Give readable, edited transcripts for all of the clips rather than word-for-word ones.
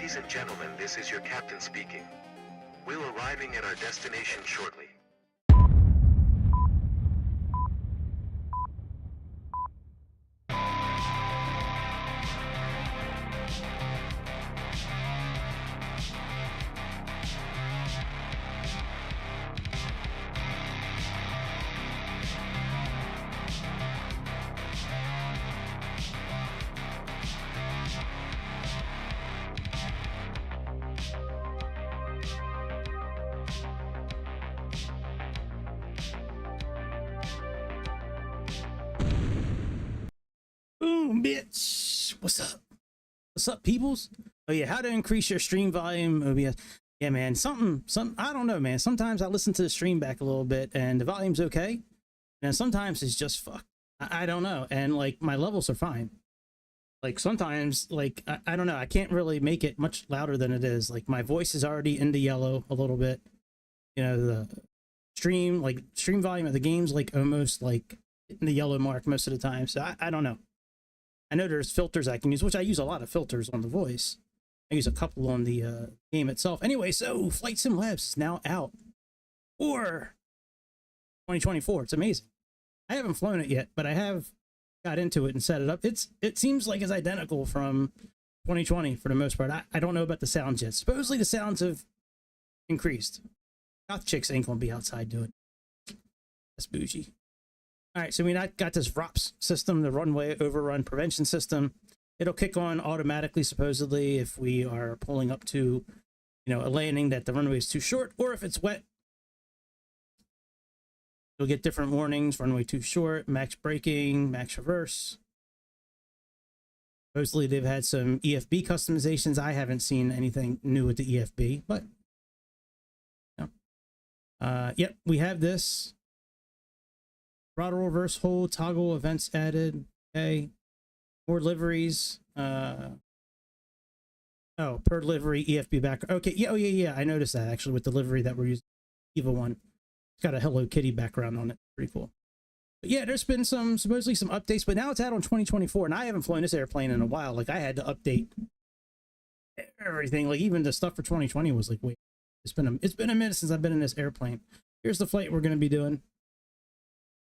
Ladies and gentlemen, this is your captain speaking. We'll arriving at our destination shortly. Boom, bitch. What's up? What's up, peoples? Oh yeah, how to increase your stream volume, OBS. Yeah, man, something, I don't know, man. Sometimes I listen to the stream back a little bit and the volume's okay. And sometimes it's just fuck. I don't know. And like my levels are fine. Like sometimes, like, I don't know. I can't really make it much louder than it is. Like my voice is already in the yellow a little bit. You know, the stream volume of the game's like almost like in the yellow mark most of the time. So I don't know. I know there's filters I can use, which I use a lot of filters on the voice. I use a couple on the game itself. Anyway, so Flight Sim Labs is now out for 2024. It's amazing. I haven't flown it yet, but I have got into it and set it up. It seems like it's identical from 2020 for the most part. I don't know about the sounds yet. Supposedly the sounds have increased. Goth chicks ain't gonna be outside doing it. That's bougie. All right, so we got this ROPS system, the Runway Overrun Prevention System. It'll kick on automatically, supposedly, if we are pulling up to, you know, a landing that the runway is too short, or if it's wet. You'll get different warnings: runway too short, max braking, max reverse. Supposedly, they've had some EFB customizations. I haven't seen anything new with the EFB, but yep, we have this. Throttle reverse hold, toggle events added. Okay. More liveries. Oh, per livery EFB back. Okay. Yeah. Oh, yeah. I noticed that actually with the livery that we're using. EVA1. It's got a Hello Kitty background on it. Pretty cool. But yeah, there's been supposedly some updates, but now it's out on 2024, and I haven't flown this airplane in a while. Like I had to update everything. Like even the stuff for 2020 was like, wait, it's been a minute since I've been in this airplane. Here's the flight we're going to be doing.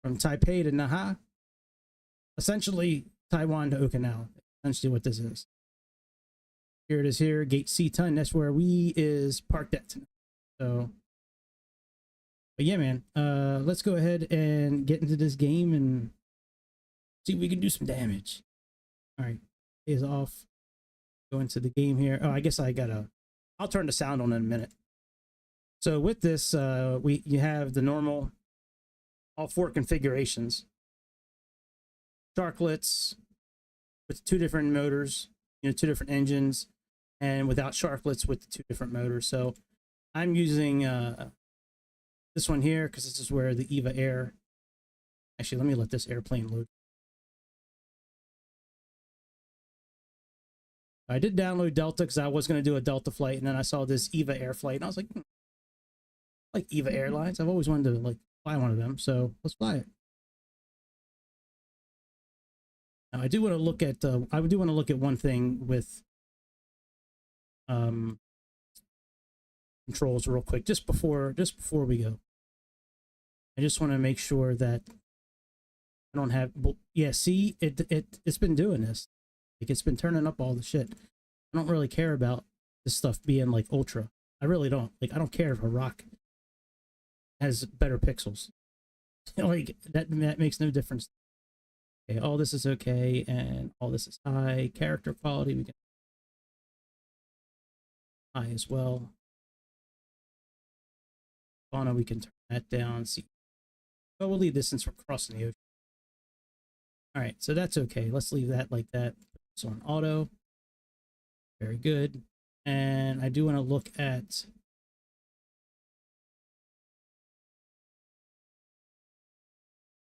From Taipei to Naha, essentially Taiwan to Okinawa. Essentially what this is. Here it is here, gate C10. That's where we is parked at tonight. So, but yeah, man, let's go ahead and get into this game and see if we can do some damage. All right, is off. Go into the game here. Oh, I guess I'll turn the sound on in a minute. So with this, you have the normal. All four configurations. Sharklets with two different motors, you know, two different engines, and without sharklets with the two different motors. So I'm using this one here because this is where the EVA Air. Actually, let me let this airplane load. I did download Delta because I was going to do a Delta flight, and then I saw this EVA Air flight, and I was like, like EVA Airlines. I've always wanted to like fly one of them, so let's fly it. Now I do want to look at one thing with controls real quick just before we go. I just want to make sure that I don't have, yeah, see, it's been doing this. Like it's been turning up all the shit. I don't really care about this stuff being like ultra. I really don't. Like I don't care if a rock has better pixels. Like that makes no difference. Okay, all this is okay, and all this is high. Character quality we can high as well. Fauna we can turn that down. See, but we'll leave this since we're crossing the ocean. All right, so that's okay. Let's leave that like that. So on auto, very good. And I do want to look at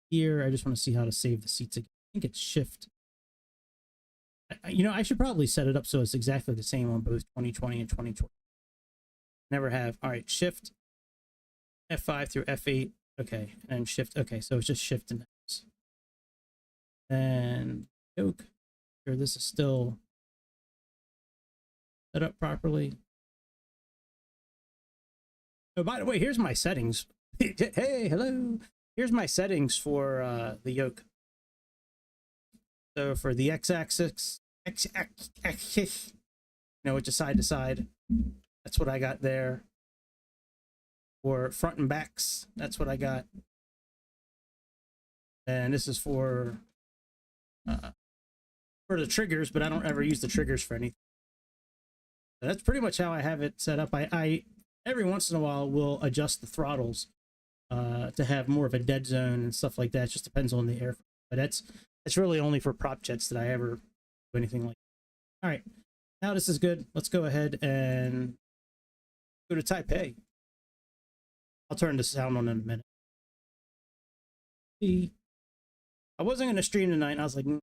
here. I just want to see how to save the seats again. I think it's shift. You know, I should probably set it up so it's exactly the same on both 2020 and 2020. Never have. All right, shift F5 through F8. Okay, and shift. Okay, so it's just shift and X. And yoke. Sure, this is still set up properly. Oh, by the way, here's my settings. Hey, hello. Here's my settings for the yoke. So for the x-axis, x-axis, you know, which is side to side, that's what I got there. For front and backs, that's what I got. And this is for the triggers, but I don't ever use the triggers for anything. So that's pretty much how I have it set up. I every once in a while will adjust the throttles to have more of a dead zone and stuff like that. It just depends on the airframe. But that's really only for prop jets that I ever do anything like that. All right, now this is good. Let's go ahead and go to Taipei. I'll turn the sound on in a minute. I wasn't going to stream tonight, and I was like, I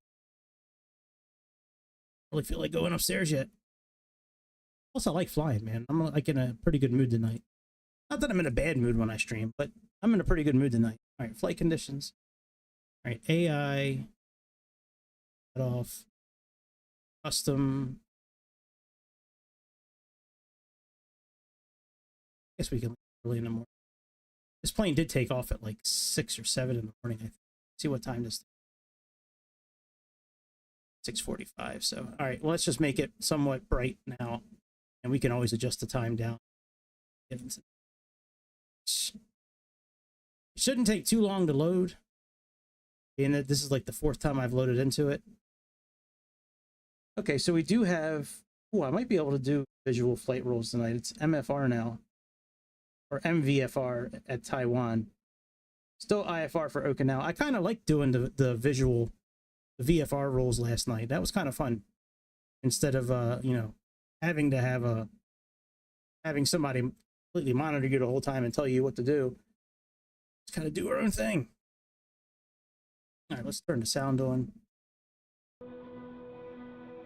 really feel like going upstairs yet. Also, I like flying, man. I'm like in a pretty good mood tonight. Not that I'm in a bad mood when I stream, but I'm in a pretty good mood tonight. All right, flight conditions. All right, AI. Cut off. Custom. I guess we can leave early in the morning. This plane did take off at like 6 or 7 in the morning, I think. See what time this is. 6:45. So, all right, well, let's just make it somewhat bright now, and we can always adjust the time down. It shouldn't take too long to load. And this is like the 4th time I've loaded into it. Okay, so we do have, oh, I might be able to do visual flight rules tonight. It's MFR now, or MVFR at Taiwan. Still IFR for Okinawa. I kind of like doing the visual, the VFR rules last night. That was kind of fun. Instead of, you know, having somebody completely monitor you the whole time and tell you what to do. Just kind of do our own thing. All right, let's turn the sound on.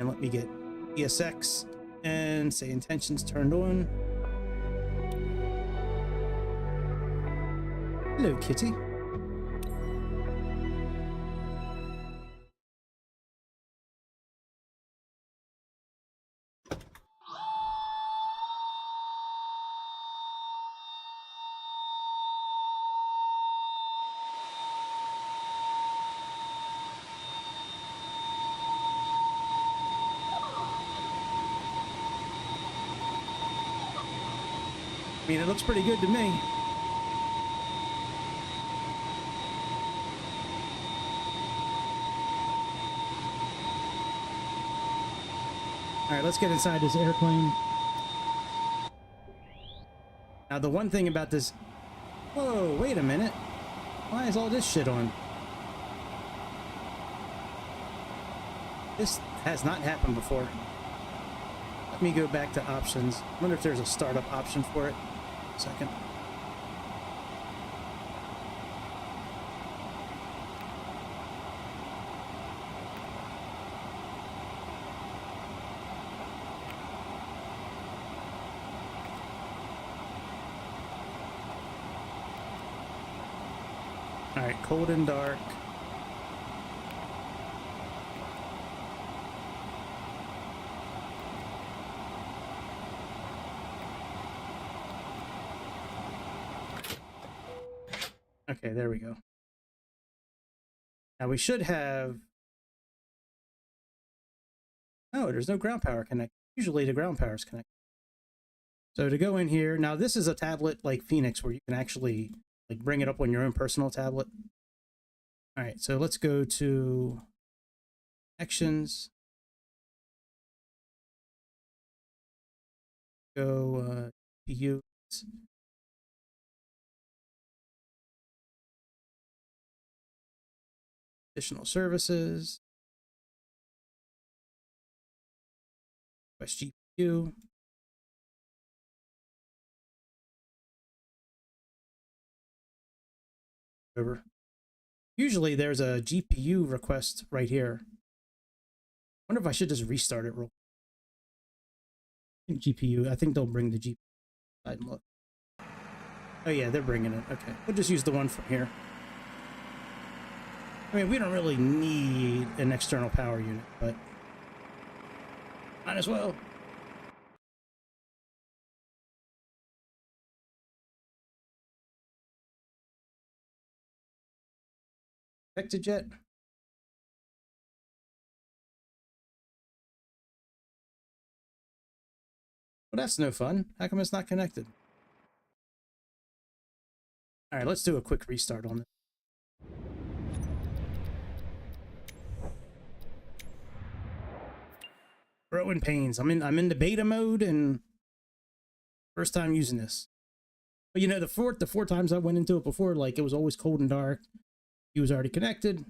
And let me get ESX and Sayintentions turned on. Hello, kitty. I mean, it looks pretty good to me. All right, let's get inside this airplane. Now, the one thing about this... Whoa, wait a minute. Why is all this shit on? This has not happened before. Let me go back to options. I wonder if there's a startup option for it. Second. All right, cold and dark. Okay, there we go. Now we should have... Oh, there's no ground power connect. Usually the ground power is connected. So to go in here, now this is a tablet like Phoenix where you can actually like bring it up on your own personal tablet. All right, so let's go to Actions. Go GPU. Additional services. Request GPU. Over. Usually there's a GPU request right here. I wonder if I should just restart it real quick. GPU. I think they'll bring the GPU side and look. Oh yeah, they're bringing it. Okay, we'll just use the one from here. I mean, we don't really need an external power unit, but might as well. connected yet? Well, that's no fun. How come it's not connected? All right, let's do a quick restart on this. Growing pains. I'm in the beta mode and first time using this. But you know, the four times I went into it before, like it was always cold and dark. He was already connected.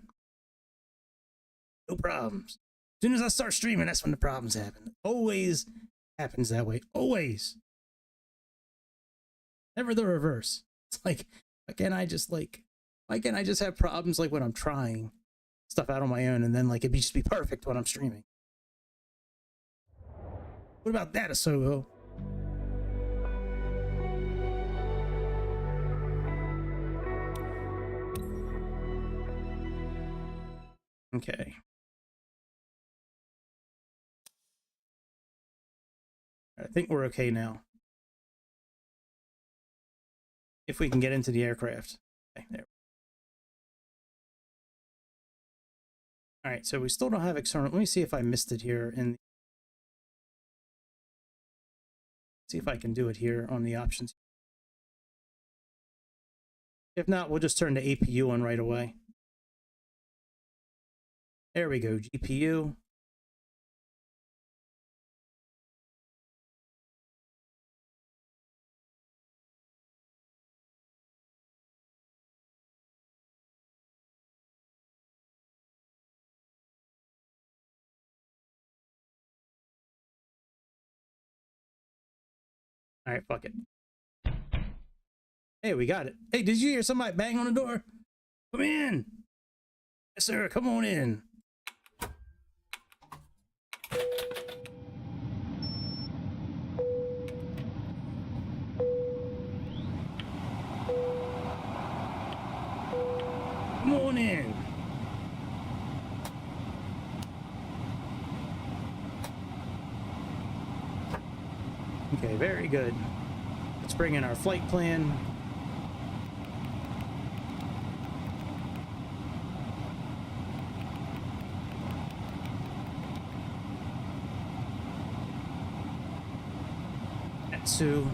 No problems. As soon as I start streaming, that's when the problems happen. Always happens that way. Always. Never the reverse. It's like, why can't I just have problems like when I'm trying stuff out on my own and then like just be perfect when I'm streaming? What about that, Asobo? Okay. I think we're okay now. If we can get into the aircraft. Okay, there. All right, so we still don't have external. Let me see if I missed it here see if I can do it here on the options. If not, we'll just turn the APU on right away. There we go, GPU. All right, fuck it. Hey, we got it. Hey, did you hear somebody bang on the door? Come in. Yes, sir. Come on in. Come on in. Okay, very good. Let's bring in our flight plan. Atsu.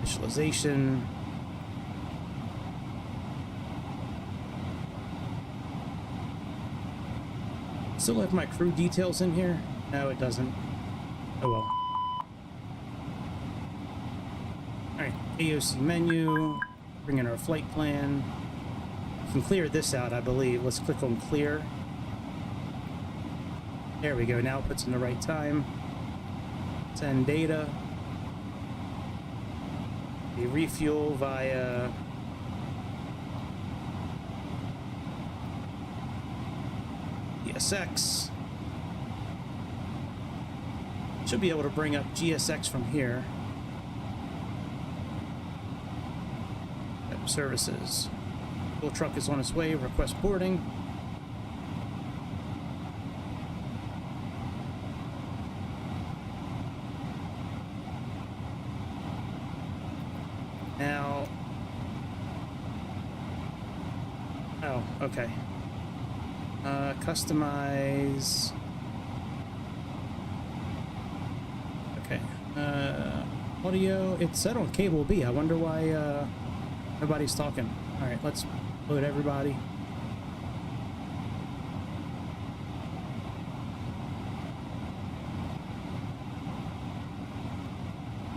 Initialization. Still have my crew details in here? No, it doesn't. Oh well. Alright, AOC menu. Bring in our flight plan. We can clear this out, I believe. Let's click on clear. There we go. Now it puts in the right time. Send data. We refuel via GSX. Should be able to bring up GSX from here. Services. Fuel truck is on its way. Request boarding. Now. Oh, okay. Customize. Okay. Audio. It's set on cable B. I wonder why nobody's talking. All right, let's load everybody.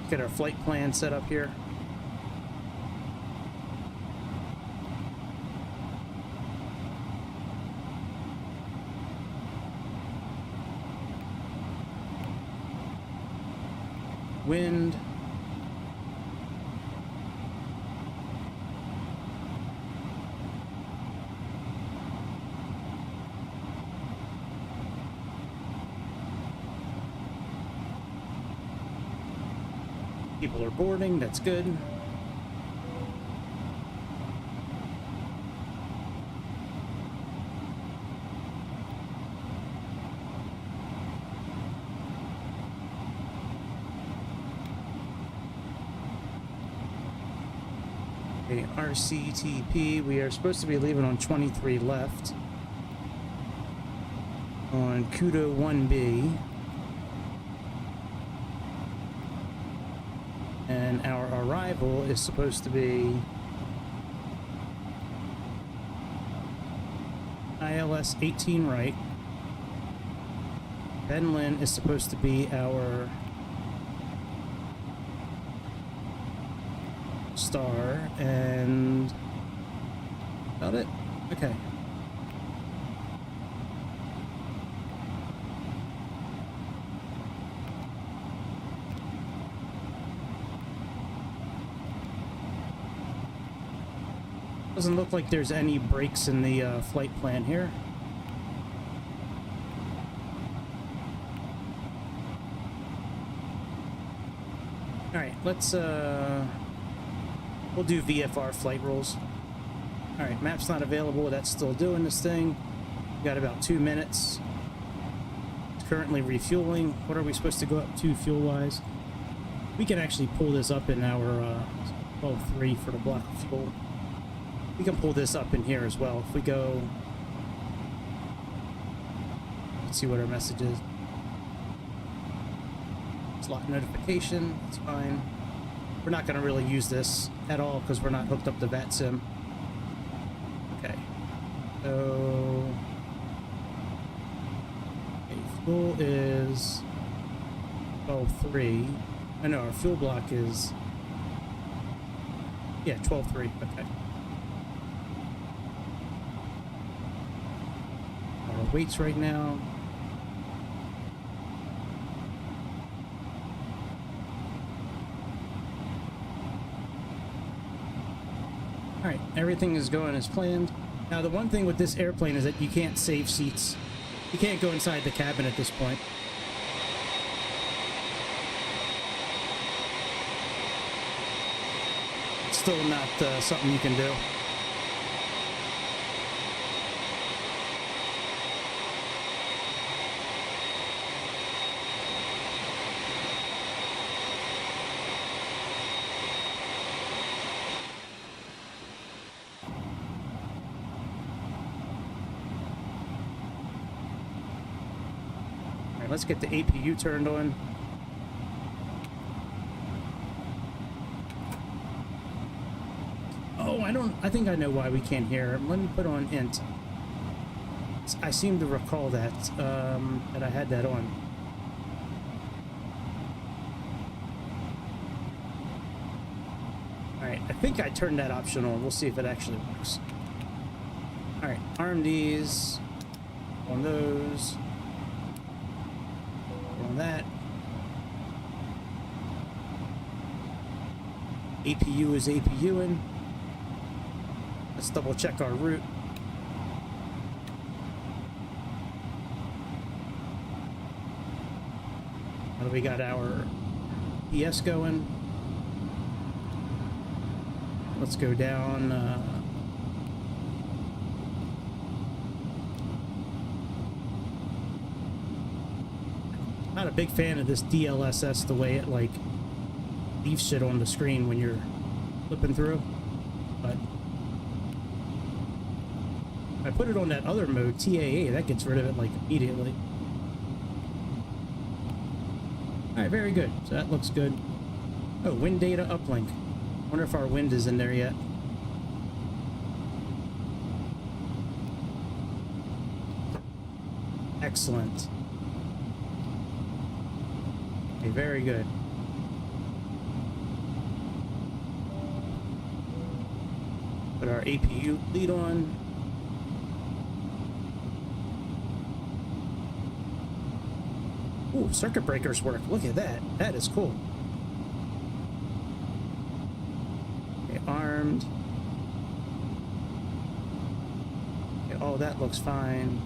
Get our flight plan set up here. Wind. People are boarding, that's good. Okay, RCTP, we are supposed to be leaving on 23 left. On Kudo 1B. And our arrival is supposed to be ILS 18 right. Ben Lin is supposed to be our star, and about it. Okay. Doesn't look like there's any breaks in the flight plan here. All right, let's we'll do VFR flight rules. All right, map's not available. That's still doing this thing. We got about 2 minutes. It's currently refueling. What are we supposed to go up to fuel-wise? We can actually pull this up in our 12.3 for the block of fuel. We can pull this up in here as well. If we go, let's see what our message is. Slot notification, it's fine. We're not going to really use this at all because we're not hooked up to VATSIM. Okay. So, okay, fuel is 12.3. I know our fuel block is, yeah, 12.3. Okay. Our weights right now. Alright, everything is going as planned. Now the one thing with this airplane is that you can't save seats. You can't go inside the cabin at this point. It's still not something you can do. Let's get the APU turned on. Oh, I think I know why we can't hear. Let me put on int. I seem to recall that, that I had that on. Alright, I think I turned that option on. We'll see if it actually works. Alright, RMDs on those. On that. APU is APUing. Let's double check our route. Now we got our PS going. Let's go down. Not a big fan of this DLSS, the way it like leaves shit on the screen when you're flipping through, but if I put it on that other mode, TAA, that gets rid of it like immediately. Alright, very good. So that looks good. Oh, wind data uplink. Wonder if our wind is in there yet. Excellent. Okay, very good. Put our APU lead on. Ooh, circuit breakers work. Look at that. That is cool. Okay, armed. Okay, oh, that looks fine.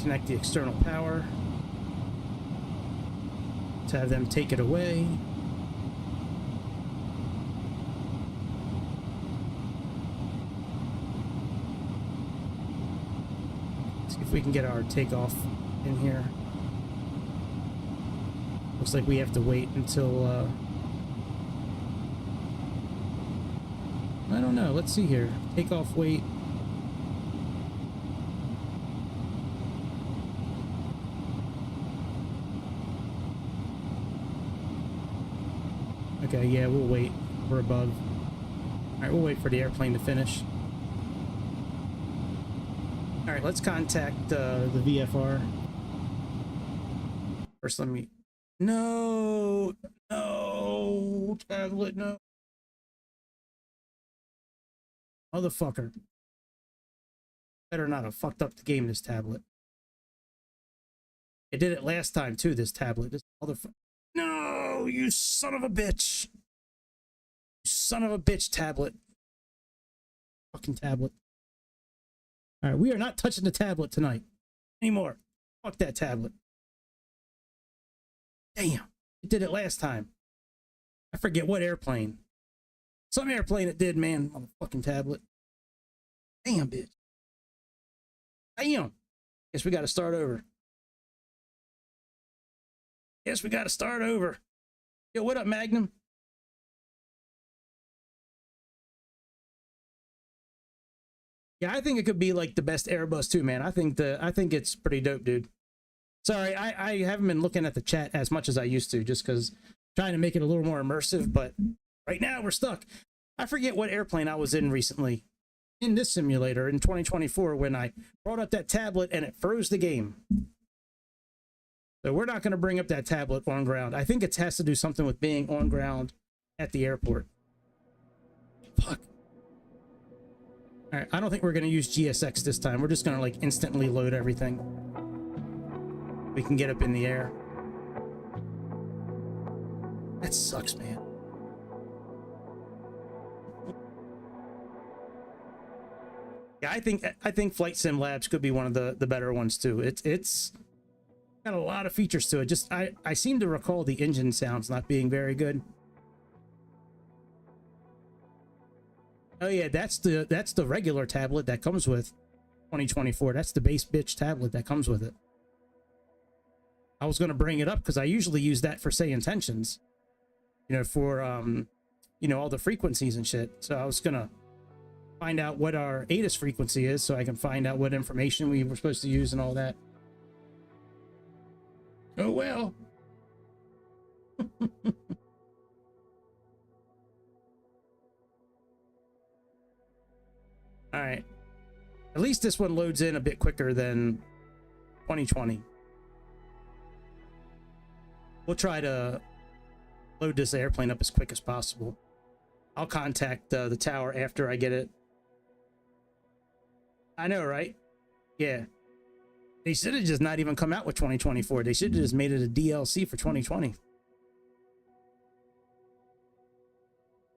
Connect the external power to have them take it away. Let's If we can get our takeoff in here. Looks like we have to wait until, I don't know. Let's see here. Takeoff wait. Okay, yeah, we'll wait. We're above. All right, we'll wait for the airplane to finish. All right, let's contact the VFR. First, let me... No! No! Tablet, no. Motherfucker. Better not have fucked up the game, this tablet. It did it last time, too, this tablet. This motherfucker. No! You son of a bitch! You son of a bitch, tablet. Fucking tablet. Alright, we are not touching the tablet tonight. Anymore. Fuck that tablet. Damn. It did it last time. I forget what airplane. Some airplane it did, man. Motherfucking tablet. Damn, bitch. Damn. Guess we gotta start over. Guess we gotta start over. Yo, what up, Magnum? Yeah, I think it could be like the best Airbus too, man. I think it's pretty dope, dude. Sorry, I haven't been looking at the chat as much as I used to, just because trying to make it a little more immersive, but right now we're stuck. I forget what airplane I was in recently in this simulator in 2024 when I brought up that tablet and it froze the game. So we're not going to bring up that tablet on ground. I think it has to do something with being on ground at the airport. Fuck. All right, I don't think we're going to use GSX this time. We're just going to like instantly load everything. We can get up in the air. That sucks, man. Yeah, I think Flight Sim Labs could be one of the better ones too. It's got a lot of features to it. Just I seem to recall the engine sounds not being very good. Oh yeah, that's the regular tablet that comes with 2024. That's the base bitch tablet that comes with it. I was going to bring it up because I usually use that for Sayintentions, you know, for you know, all the frequencies and shit. So I was going to find out what our ATIS frequency is so I can find out what information we were supposed to use and all that. Oh well. All right. At least this one loads in a bit quicker than 2020. We'll try to load this airplane up as quick as possible. I'll contact the tower after I get it. I know, right? Yeah. They should have just not even come out with 2024. They should have just made it a DLC for 2020.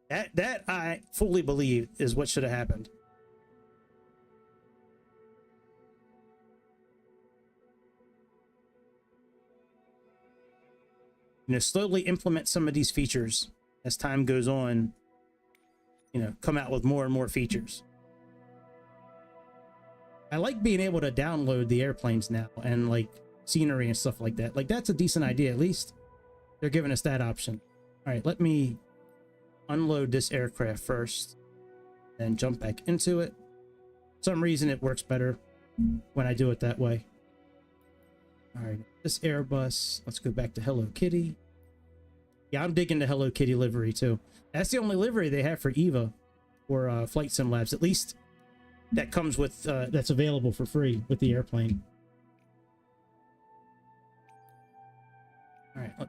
That I fully believe is what should have happened. You know, slowly implement some of these features as time goes on. You know, come out with more and more features. I like being able to download the airplanes now and like scenery and stuff like that. Like that's a decent idea. At least they're giving us that option. All right, let me unload this aircraft first and jump back into it. For some reason it works better when I do it that way. All right, this Airbus, let's go back to Hello Kitty. Yeah, I'm digging the Hello Kitty livery too. That's the only livery they have for EVA or Flight Sim Labs, at least that comes with, that's available for free with the airplane. All right, look,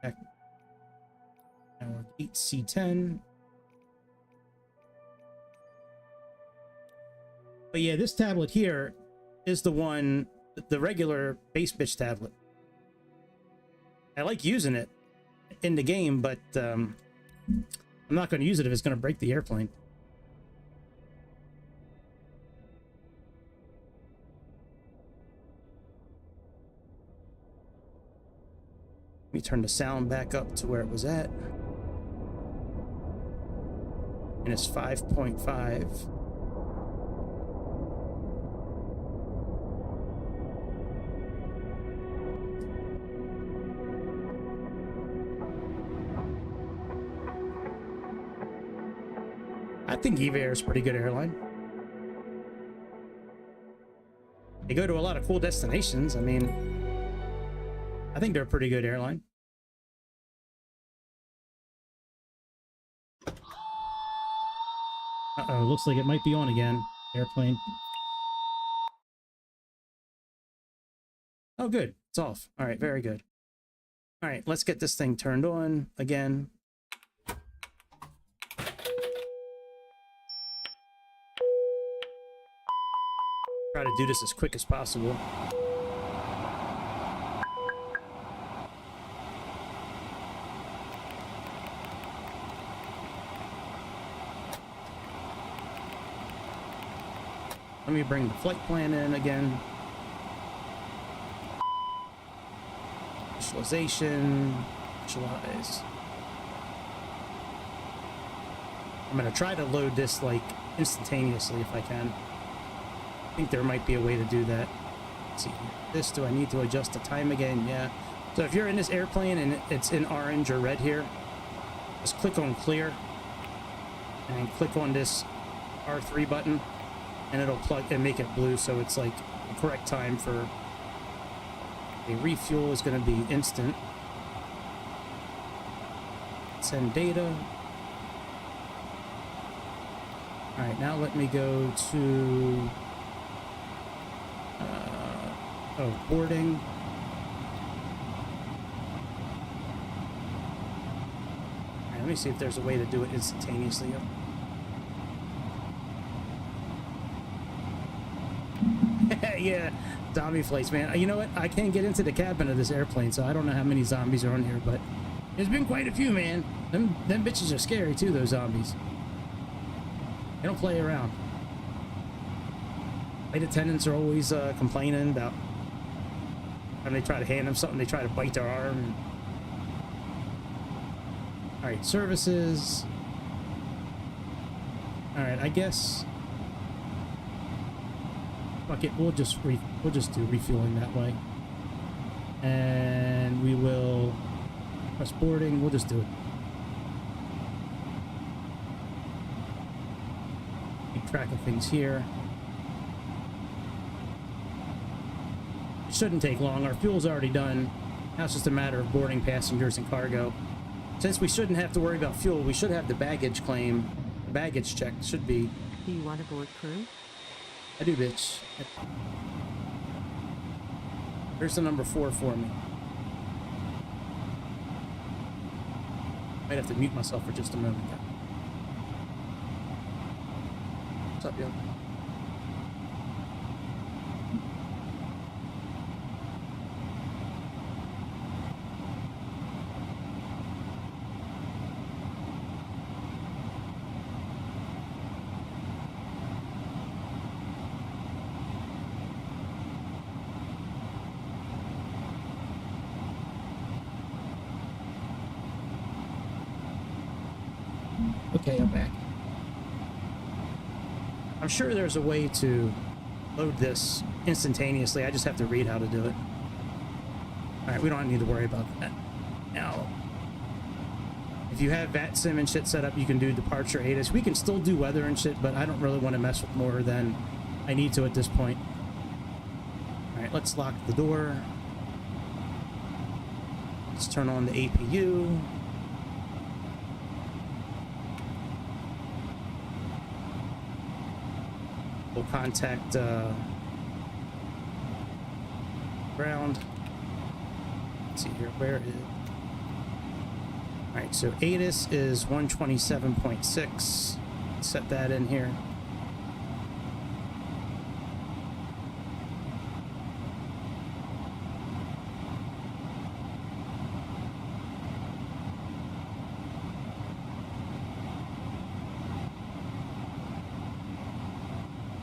back. Our 8C10. But yeah, this tablet here is the one, the regular base bitch tablet. I like using it in the game, but I'm not going to use it if it's going to break the airplane. Let me turn the sound back up to where it was at. And it's 5.5. I think EVA Air is a pretty good airline. They go to a lot of cool destinations. I mean, I think they're a pretty good airline. Uh-oh, looks like it might be on again. Airplane. Oh, good. It's off. All right, very good. All right, let's get this thing turned on again. Try to do this as quick as possible. Let me bring the flight plan in again. Visualization, visualize. I'm gonna try to load this like instantaneously if I can. I think there might be a way to do that. Let's see here. This, do I need to adjust the time again? Yeah. So if you're in this airplane and it's in orange or red here, just click on clear and click on this R3 button and it'll plug and make it blue, so it's like the correct time for a refuel is going to be instant. Send data. All right, now let me go to boarding. All right, let me see if there's a way to do it instantaneously. Yeah, zombie flights, man. You know what? I can't get into the cabin of this airplane, so I don't know how many zombies are on here, but there's been quite a few, man. Them bitches are scary too, those zombies. They don't play around. Flight attendants are always complaining about when they try to hand them something, they try to bite their arm. All right, services. All right, I guess. Fuck it, we'll just do refueling that way, and we will press boarding. We'll just do it. Keep track of things here. It shouldn't take long. Our fuel's already done. Now it's just a matter of boarding passengers and cargo. Since we shouldn't have to worry about fuel, we should have the baggage claim. The baggage check should be. Do you want to board crew? I do, bitch. Here's the number 4 for me. Might have to mute myself for just a moment. What's up, yo? Okay, I'm back. I'm sure there's a way to load this instantaneously. I just have to read how to do it. All right, we don't need to worry about that. Now, if you have VATSIM and shit set up, you can do departure ATIS. We can still do weather and shit, but I don't really want to mess with more than I need to at this point. All right, let's lock the door. Let's turn on the APU. We'll contact ground. Let's see here, where is it? All right, so ATIS is 127.6. Set that in here.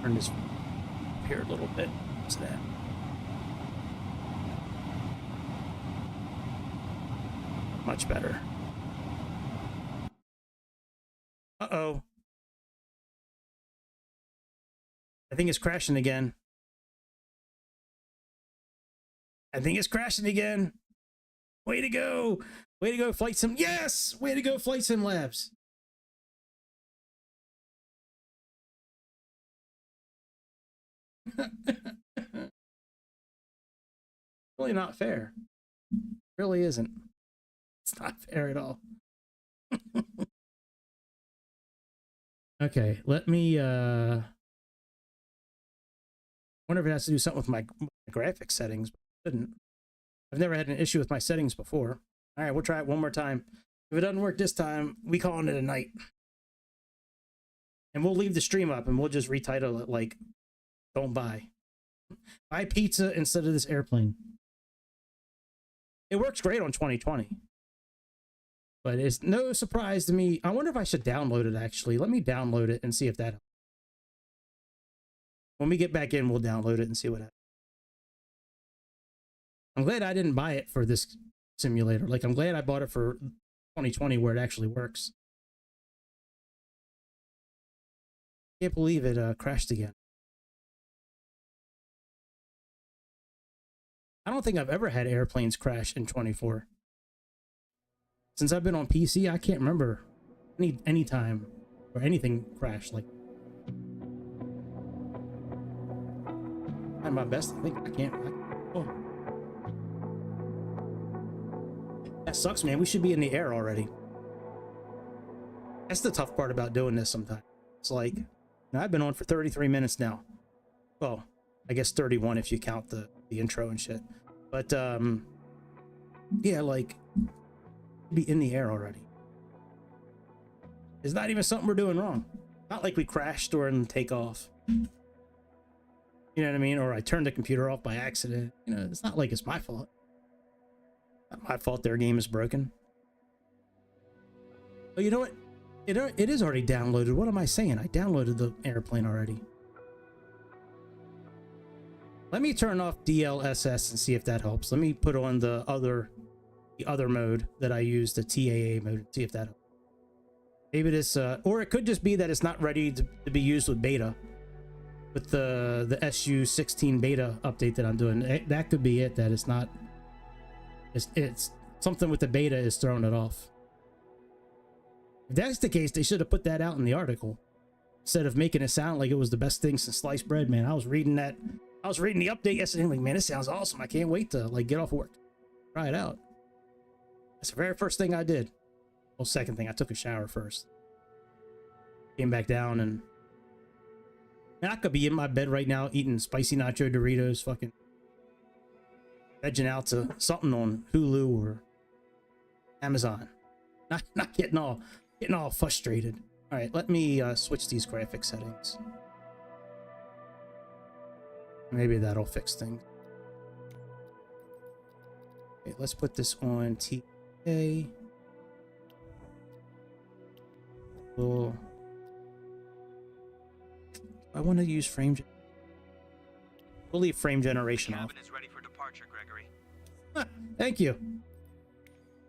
Turn this up here a little bit. What's that? Much better. Uh-oh. I think it's crashing again. I think it's crashing again. Way to go. Way to go, Flight Sim. Yes! Way to go, FSLabs. Really not fair. Really isn't. It's not fair at all. Okay, let me wonder if it has to do something with my graphics settings, but it shouldn't. I've never had an issue with my settings before. All right, we'll try it one more time. If it doesn't work this time, we calling it a night. And we'll leave the stream up and we'll just retitle it like, don't buy. Buy pizza instead of this airplane. It works great on 2020. But it's no surprise to me. I wonder if I should download it, actually. Let me download it and see if that helps. When we get back in, we'll download it and see what happens. I'm glad I didn't buy it for this simulator. Like, I'm glad I bought it for 2020 where it actually works. Can't believe it crashed again. I don't think I've ever had airplanes crash in 24. Since I've been on PC, I can't remember any time or anything crashed like. I'm my best. I think I can't. Oh. That sucks, man. We should be in the air already. That's the tough part about doing this sometimes. It's like, I've been on for 33 minutes now. Well, I guess 31 if you count the intro and shit. But, yeah, like, be in the air already. It's not even something we're doing wrong. Not like we crashed during takeoff. You know what I mean? Or I turned the computer off by accident. You know, it's not like it's my fault. Not my fault their game is broken. Oh, you know what? It is already downloaded. What am I saying? I downloaded the airplane already. Let me turn off DLSS and see if that helps. Let me put on the other mode that I use, the TAA mode, and see if that helps. Maybe this, or it could just be that it's not ready to be used with beta. With the SU16 beta update that I'm doing. That could be it, that it's not... It's something with the beta is throwing it off. If that's the case, they should have put that out in the article. Instead of making it sound like it was the best thing since sliced bread, man. I was reading the update yesterday. I'm like, man, this sounds awesome. I can't wait to like get off work. Try it out. That's the very first thing I did. Well, second thing, I took a shower first. Came back down and... Man, I could be in my bed right now eating spicy nacho Doritos, fucking vegging out to something on Hulu or Amazon. Not getting all frustrated. All right, let me switch these graphic settings. Maybe that'll fix things. Okay, let's put this on TA. Cool. I want to use frame. We'll leave frame generation off. Cabin is ready for departure, Gregory. Thank you.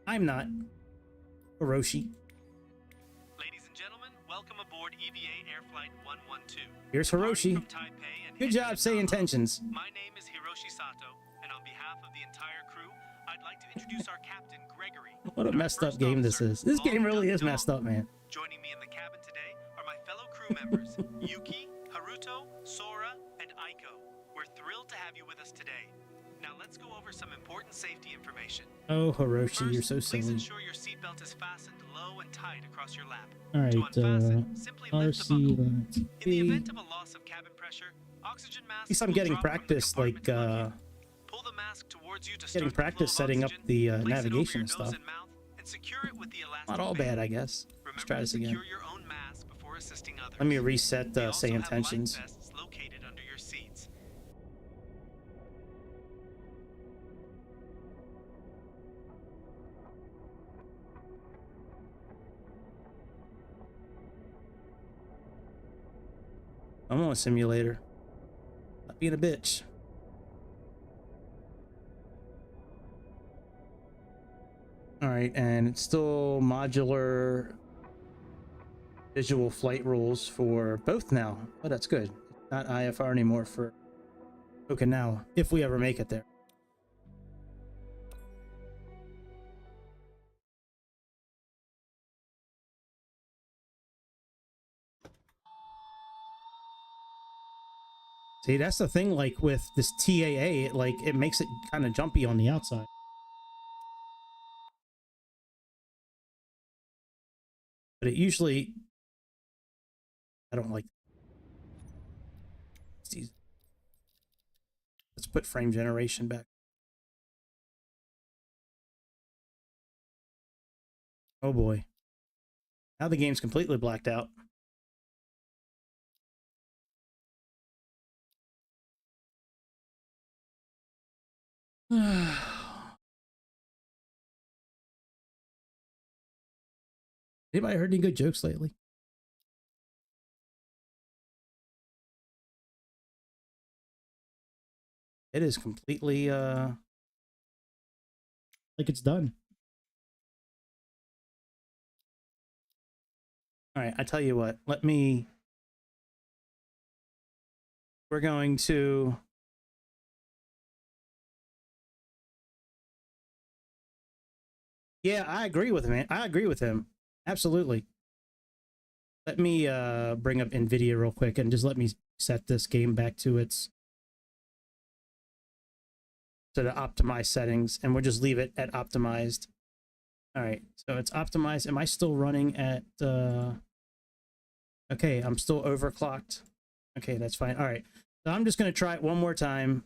I'm not. Hiroshi. Ladies and gentlemen, welcome aboard EVA Air Flight 112. Here's Hiroshi. From Taipei and Good job, Sayintentions. My name is Hiroshi Sato, and on behalf of the entire crew, I'd like to introduce our captain, Gregory. What a messed up game this is. This game really is messed up, man. Joining me in the cabin today are my fellow crew members, Yuki, Haruto, Sora, and Aiko. We're thrilled to have you with us today. Now let's go over some important safety information. Oh, Hiroshi, First, you're so please silly. ensure your seatbelt is fastened low and tight across your lap. All right, To unfasten, simply lift the buckle. RC, In the event of a loss of cabin pressure, oxygen masks At least I'm will getting drop from the practice, like, compartment above you. Pull the mask towards you to getting start the practice flow of setting up oxygen, the place it over navigation your and nose stuff. and mouth, and secure it with the elastic Not all band. bad, I guess. Let's try Remember to this again. secure your own mask before assisting others. Let me reset We also have life Sayintentions. vests located under your seats. I'm on a simulator. Not being a bitch. All right, and it's still modular visual flight rules for both now. Oh, that's good. Not IFR anymore for Okinawa, if we ever make it there. See, that's the thing, like with this TAA, it makes it kind of jumpy on the outside. But it usually, I don't like these. Let's put frame generation back. Oh boy. Now the game's completely blacked out. Anybody heard any good jokes lately? It is completely like it's done. All right, I tell you what, we're going to yeah, I agree with him, man. I agree with him. Absolutely. Let me bring up NVIDIA real quick and just let me set this game back to its the optimized settings, and we'll just leave it at optimized. All right, so it's optimized. Am I still running at okay, I'm still overclocked. Okay, that's fine. All right, so I'm just going to try it one more time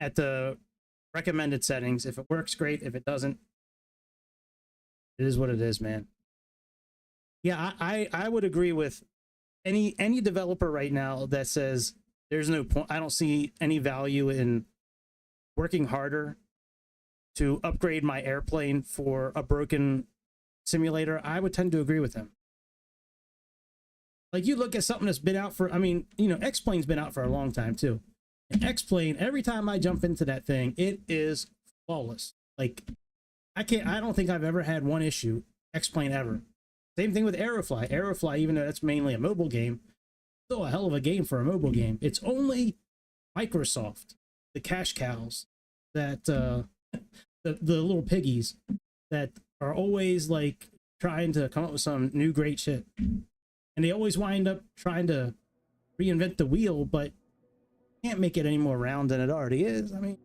at the recommended settings. If it works, great. If it doesn't, it is what it is, man. Yeah, I would agree with any developer right now that says there's no point. I don't see any value in working harder to upgrade my airplane for a broken simulator. I would tend to agree with them. Like, you look at something that's been out for, I mean, you know, X-Plane's been out for a long time too. And X-Plane, every time I jump into that thing, it is flawless. Like, I don't think I've ever had one issue, X-Plane ever. Same thing with Aerofly. Aerofly, even though that's mainly a mobile game, still a hell of a game for a mobile game. It's only Microsoft, the cash cows, that the little piggies that are always like trying to come up with some new great shit, and they always wind up trying to reinvent the wheel, but can't make it any more round than it already is. I mean,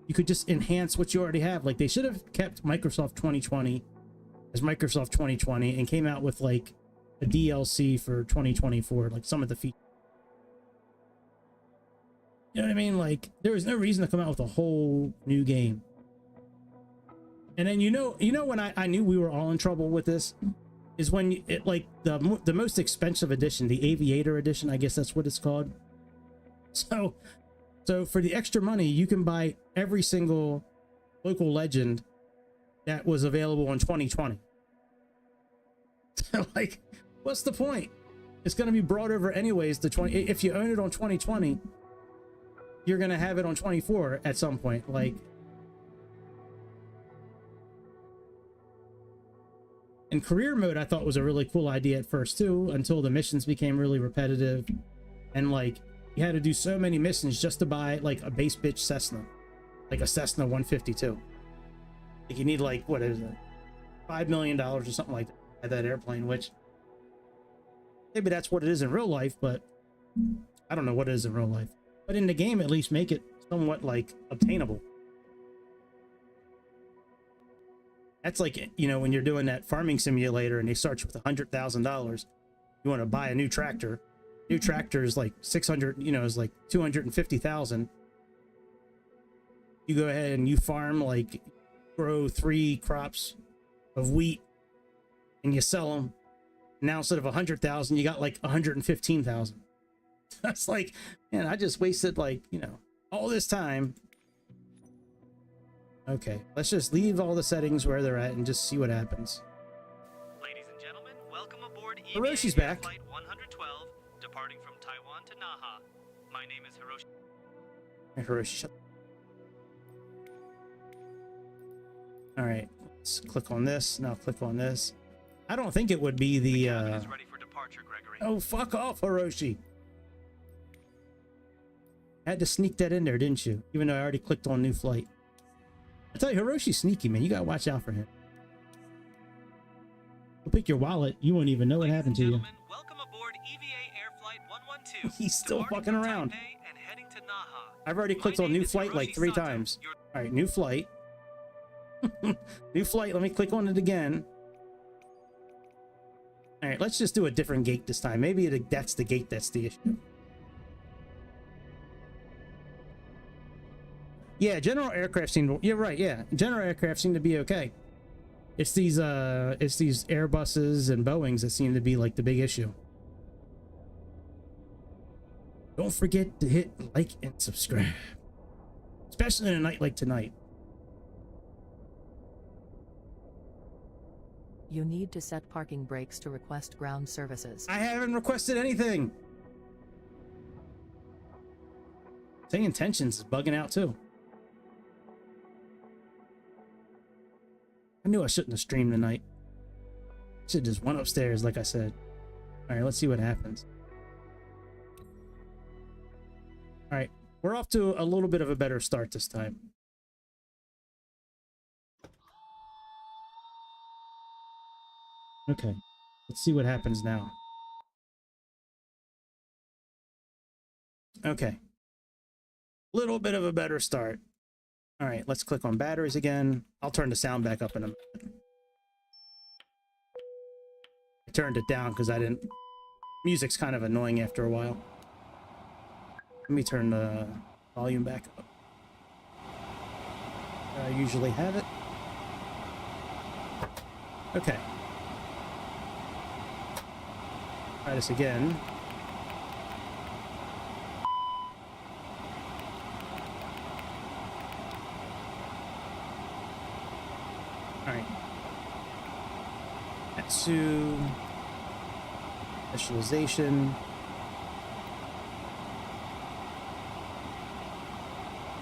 you could just enhance what you already have. Like, they should have kept Microsoft 2020 as Microsoft 2020 and came out with like a DLC for 2024, like some of the features. You know what I mean? Like, there was no reason to come out with a whole new game. And then, you know when I knew we were all in trouble with this is when it, like, the most expensive edition, the Aviator edition, I guess that's what it's called. So for the extra money, you can buy every single local legend that was available in 2020. So, like, what's the point? It's going to be brought over anyways. If you own it on 2020, you're going to have it on 24 at some point. Like, and career mode, I thought was a really cool idea at first too, until the missions became really repetitive, and like, you had to do so many missions just to buy like a base bitch Cessna, like a Cessna 152. Like, you need like, what is it, $5 million or something like that at that airplane, which maybe that's what it is in real life, but I don't know what it is in real life. But in the game, at least make it somewhat like obtainable. That's like, you know, when you're doing that farming simulator and they start you with $100,000, you want to buy a new tractor. New tractor is like 600, you know, is like 250,000. You go ahead and you farm, like, grow 3 crops of wheat and you sell them. Now instead of 100,000, you got like 115,000. That's like, man, I just wasted, like, you know, all this time. Okay, let's just leave all the settings where they're at and just see what happens. Ladies and gentlemen, welcome aboard Hiroshi's EVA back. Flight 112, departing from Taiwan to Naha. My name is Hiroshi. Hey, Hiroshi. All right, let's click on this. Now click on this. I don't think it would be the cabin is ready for departure, Gregory. Oh, fuck off, Hiroshi. Had to sneak that in there, didn't you? Even though I already clicked on new flight. I tell you, Hiroshi's sneaky, man. You gotta watch out for him. He'll pick your wallet. You won't even know what happened to you. Welcome aboard EVA Air Flight 112. He's still Departing fucking from around. Taipei and heading to Naha. I've already clicked My on name new is flight like Hiroshi 3 Sato, times. your- All right, new flight. New flight. Let me click on it again. All right, let's just do a different gate this time. Maybe that's the gate that's the issue. Yeah, general aircraft seem. You're right. Yeah, general aircraft seem to be okay. It's these Airbuses and Boeings that seem to be like the big issue. Don't forget to hit like and subscribe, especially in a night like tonight. You need to set parking brakes to request ground services. I haven't requested anything. Sayintentions is bugging out too. I knew I shouldn't have streamed tonight. Should just went upstairs like I said. All right, let's see what happens. All right, we're off to a little bit of a better start this time. Okay, let's see what happens now. Okay, little bit of a better start. All right, let's click on batteries again. I'll turn the sound back up in a minute. I turned it down because I didn't. Music's kind of annoying after a while. Let me turn the volume back up. I usually have it. Okay. Try this again. Alright. Atsu. Specialization.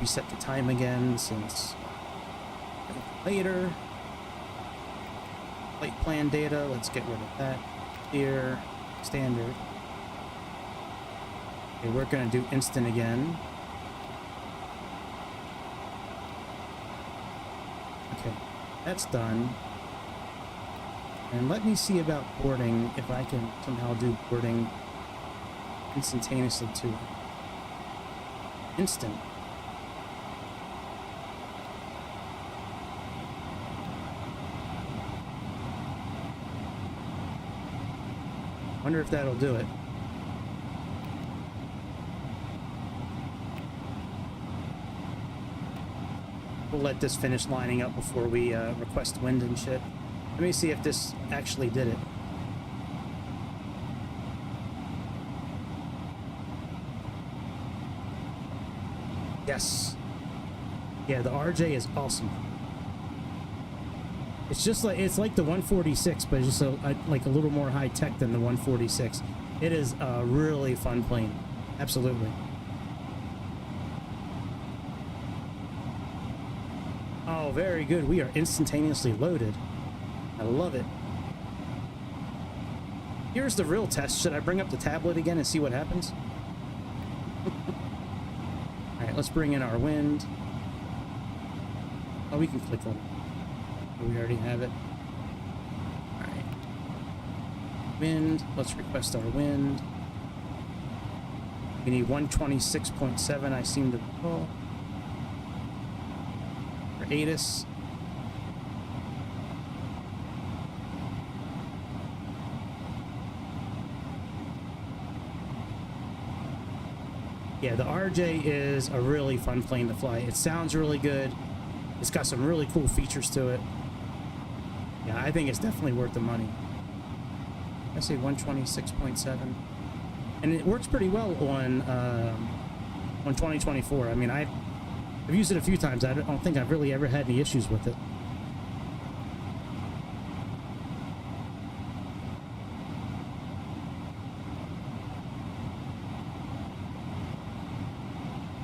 Reset the time again since later. Flight plan data, let's get rid of that. Here, standard. Okay, we're gonna do instant again. Okay, that's done. And let me see about boarding, if I can somehow do boarding instantaneously too. Instant. Wonder if that'll do it. We'll let this finish lining up before we request wind and shit. Let me see if this actually did it. Yes. Yeah, the RJ is awesome. It's just like, it's like the 146, but it's just like a little more high tech than the 146. It is a really fun plane. Absolutely. Oh, very good. We are instantaneously loaded. I love it. Here's the real test. Should I bring up the tablet again and see what happens? All right, let's bring in our wind. Oh, we can click on it. We already have it. All right. Wind. Let's request our wind. We need 126.7. I seem to recall. For ATIS. Yeah, the RJ is a really fun plane to fly. It sounds really good. It's got some really cool features to it. Yeah, I think it's definitely worth the money. I say 126.7. And it works pretty well on 2024. I mean, I've used it a few times. I don't think I've really ever had any issues with it.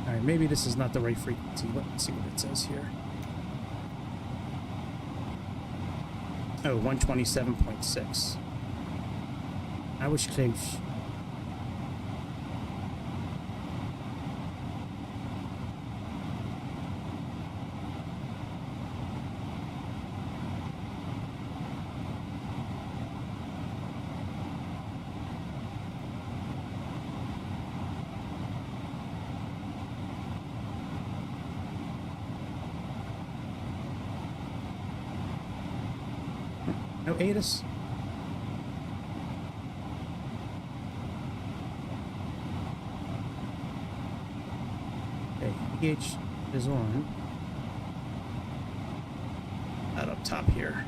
All right, maybe this is not the right frequency. Let's see what it says here. Oh, 127.6. I was close. ATIS. Okay, PH is on. Out up top here.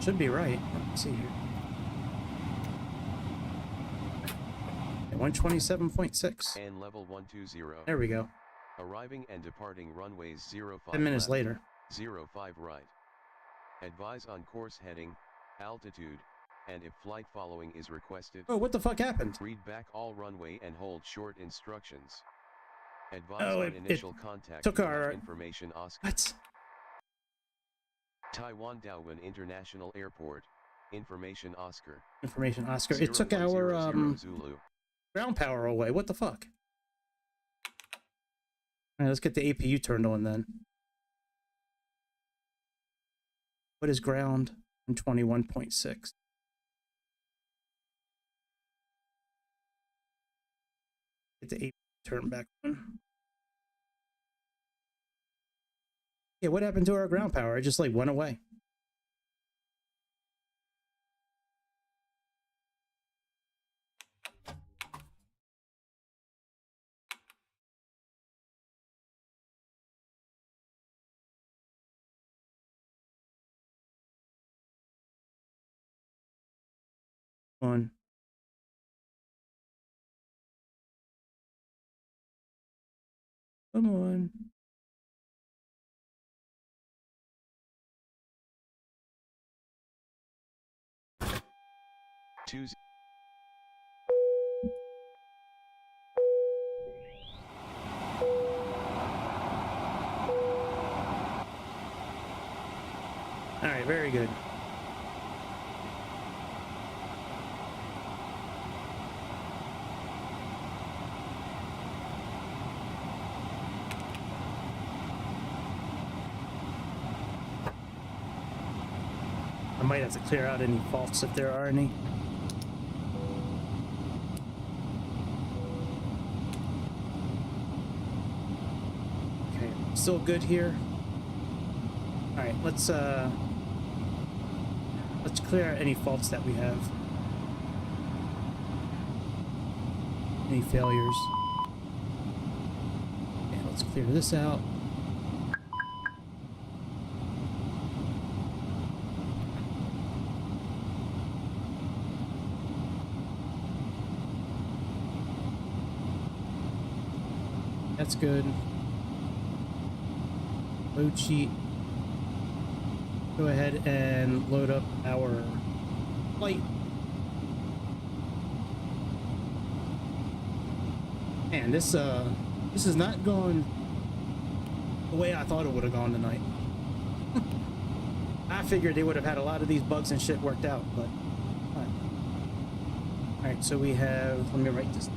Should be right. Let's see here. 127.6. And level 120. There we go. Arriving and departing runways 05 10 minutes left, later. 05 right. Advise on course heading, altitude, and if flight following is requested. Oh, what the fuck happened? Read back all runway and hold short instructions. Advise Oh, on it initial contact took without our information Oscar. What? Taiwan Daowen International Airport. Information Oscar. Information Oscar. It took our Zulu. ground power away. What the fuck? Alright, let's get the APU turned on then. What is ground? 21.6. Get the APU turned back on. Yeah, what happened to our ground power? It just like went away. On. Come on. Tuesday. All right, very good. I might have to clear out any faults if there are any. Okay, still good here. All right, let's clear out any faults that we have. Any failures. Okay, let's clear this out. That's good. Load sheet. Go ahead and load up our flight. Man, this is not going the way I thought it would have gone tonight. I figured they would have had a lot of these bugs and shit worked out, but all right, so we have, let me write this.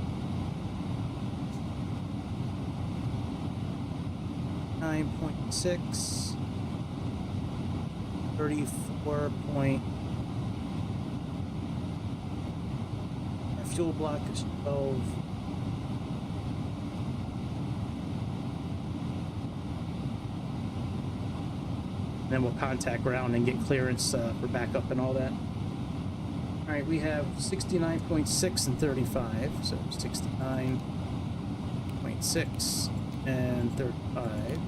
9.6, 34 point. Our fuel block is 12. Then we'll contact ground and get clearance for backup and all that. All right, we have 69.6 and 35, so 69.6 and 35.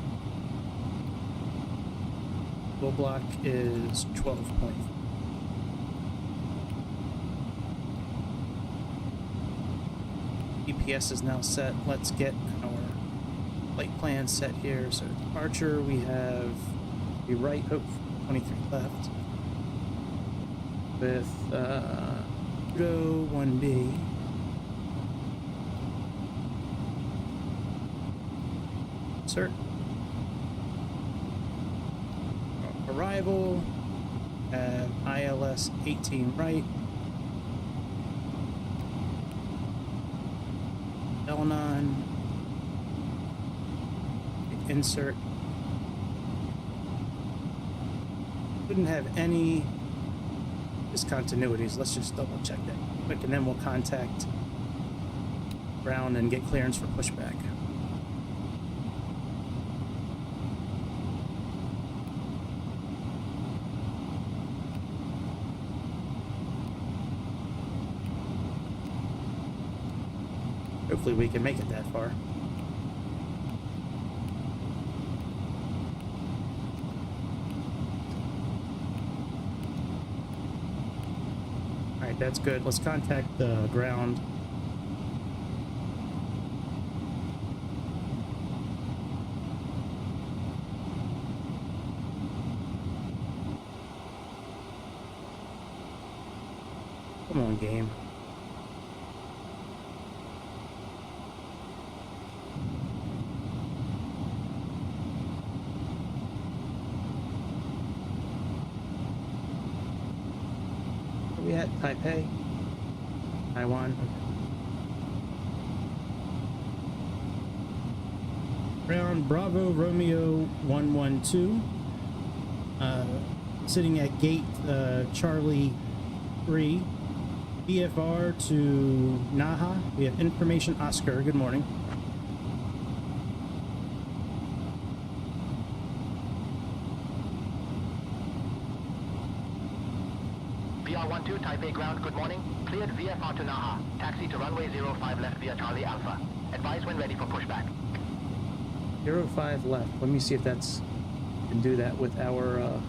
Fuel block is 12 point. GPS is now set. Let's get our flight plan set here. So departure, we have the right, 23 left. With Pluto 1B. Insert. Arrival. ILS 18 right. Elnon. Insert. Wouldn't have any discontinuities. Let's just double check that quick, and then we'll contact ground and get clearance for pushback. Hopefully we can make it that far. Alright, that's good. Let's contact the ground. Come on, game. We at Taipei, Taiwan. Ground Bravo Romeo 112. Sitting at gate Charlie 3. BFR to Naha. We have information Oscar. Good morning. BR12 Taipei ground, good morning. Cleared VFR to Naha. Taxi to runway 05 left via Charlie Alpha. Advise when ready for pushback. 05 left. Let me see if that's can do that with our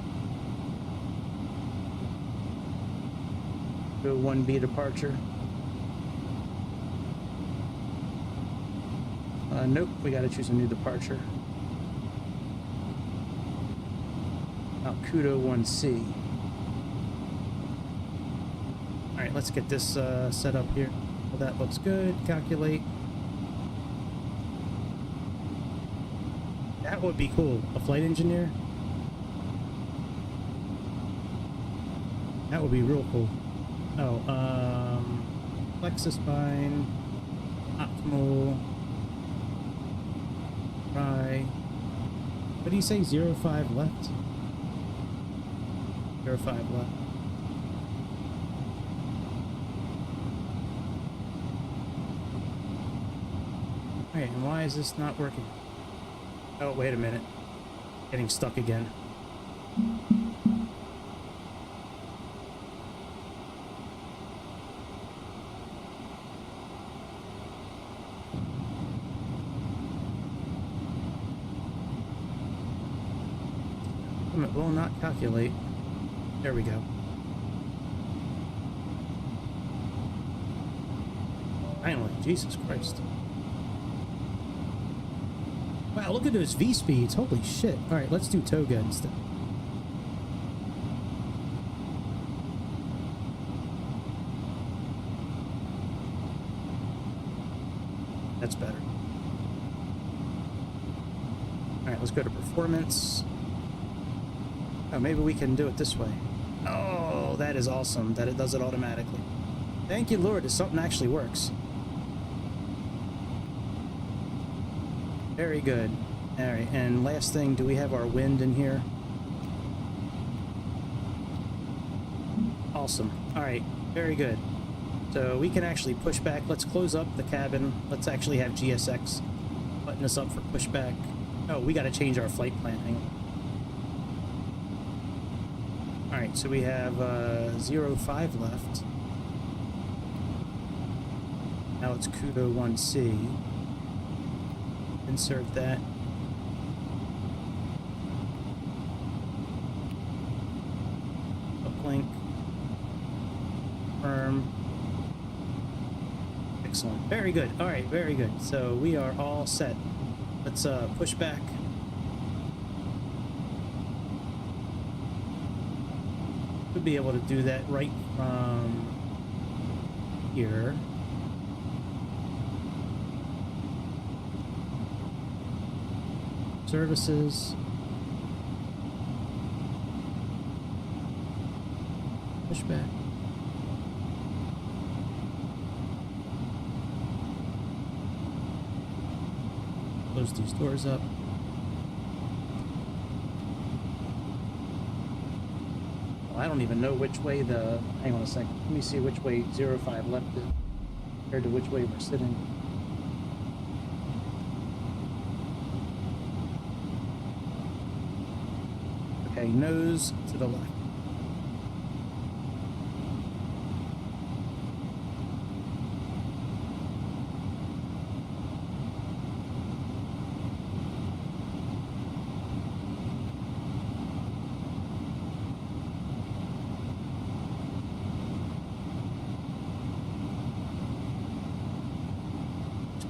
1B departure. Nope, we got to choose a new departure. Kudo 1C. Alright, let's get this set up here. Well, that looks good. Calculate. That would be cool. A flight engineer? That would be real cool. Oh, Plexus spine. Optimal. Try. What do you say? 05 left? 05 left. Wait, and why is this not working? Oh, wait a minute. Getting stuck again. It will not calculate. There we go. Finally, Jesus Christ. Wow, look at those V speeds. Holy shit. Alright, let's do Toga instead. That's better. Alright, let's go to performance. Oh, maybe we can do it this way. Oh, that is awesome that it does it automatically. Thank you, Lord, that something actually works. Very good. Alright, and last thing, do we have our wind in here? Awesome. Alright, very good. So we can actually push back. Let's close up the cabin. Let's actually have GSX button us up for pushback. Oh, we got to change our flight plan. Hang on. Alright, so we have 05 left. Now it's Kudo 1C. Insert that. Uplink. Firm. Excellent. Very good. Alright, very good. So we are all set. Let's push back. We'll be able to do that right from here. Services. Push back. Close these doors up. I don't even know which way the... Hang on a second. Let me see which way 05 left is compared to which way we're sitting. Okay, nose to the left.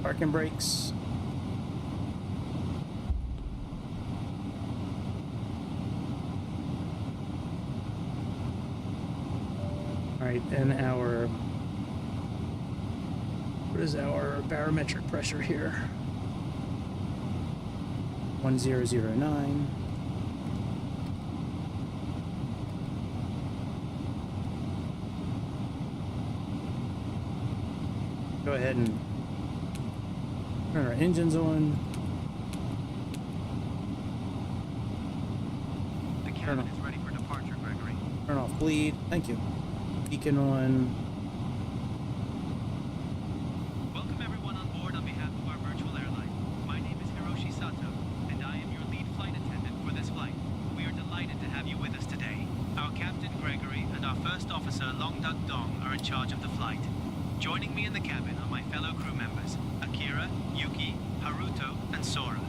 Parking brakes. All right, and our, what is our barometric pressure here? 1009. Go ahead and turn our engines on. The cabin is ready for departure, Gregory. Turn off bleed. Thank you. Beacon on. Welcome everyone on board on behalf of our virtual airline. My name is Hiroshi Sato, and I am your lead flight attendant for this flight. We are delighted to have you with us today. Our Captain Gregory and our First Officer Long Duck Dong are in charge of the flight. Joining me in the cabin are my fellow crew members, Akira, Yuki, Haruto, and Sora.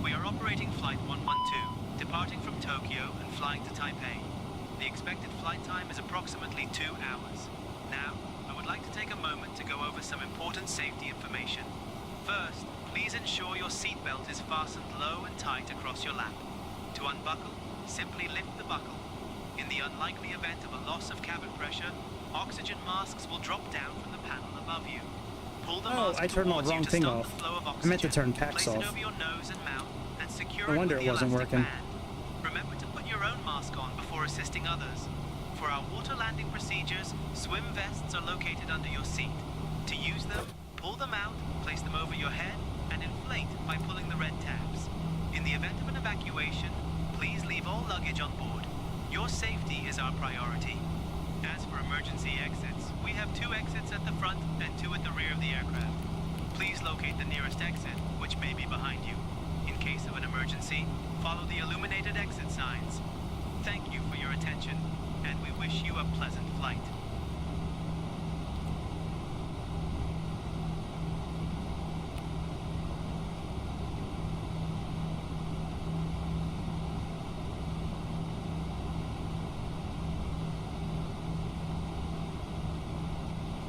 We are operating Flight 112, departing from Tokyo and flying to Taipei. The expected flight time is approximately 2 hours. Now, I would like to take a moment to go over some important safety information. First, please ensure your seatbelt is fastened low and tight across your lap. To unbuckle, simply lift the buckle. In the unlikely event of a loss of cabin pressure, oxygen masks will drop down from the panel above you. Pull the mask I turned the towards you wrong to thing stop off. the flow of I oxygen. meant to turn packs Place off. it over your nose and mouth and secure No it wonder with it the wasn't elastic working. band. Remember to put your own mask on before assisting others. For our water landing procedures, swim vests are located under your seat. To use them, pull them out, place them over your head, and inflate by pulling the red tabs. In the event of an evacuation, please leave all luggage on board. Your safety is our priority. As for emergency exits, we have 2 exits at the front and 2 at the rear of the aircraft. Please locate the nearest exit, which may be behind you. In case of an emergency, follow the illuminated exit signs. Thank you for your attention, and we wish you a pleasant flight.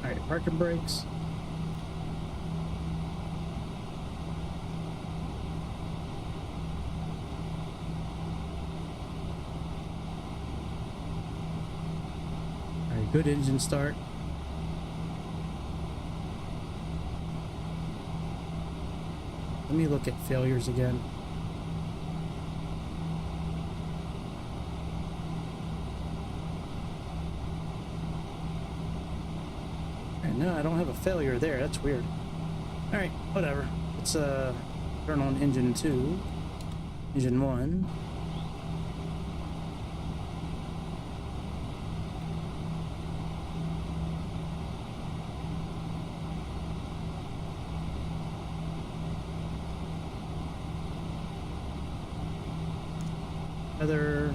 All right, parking brakes. All right, good engine start. Let me look at failures again. No, I don't have a failure there. That's weird. All right, whatever. Let's turn on engine 2, engine 1. Other.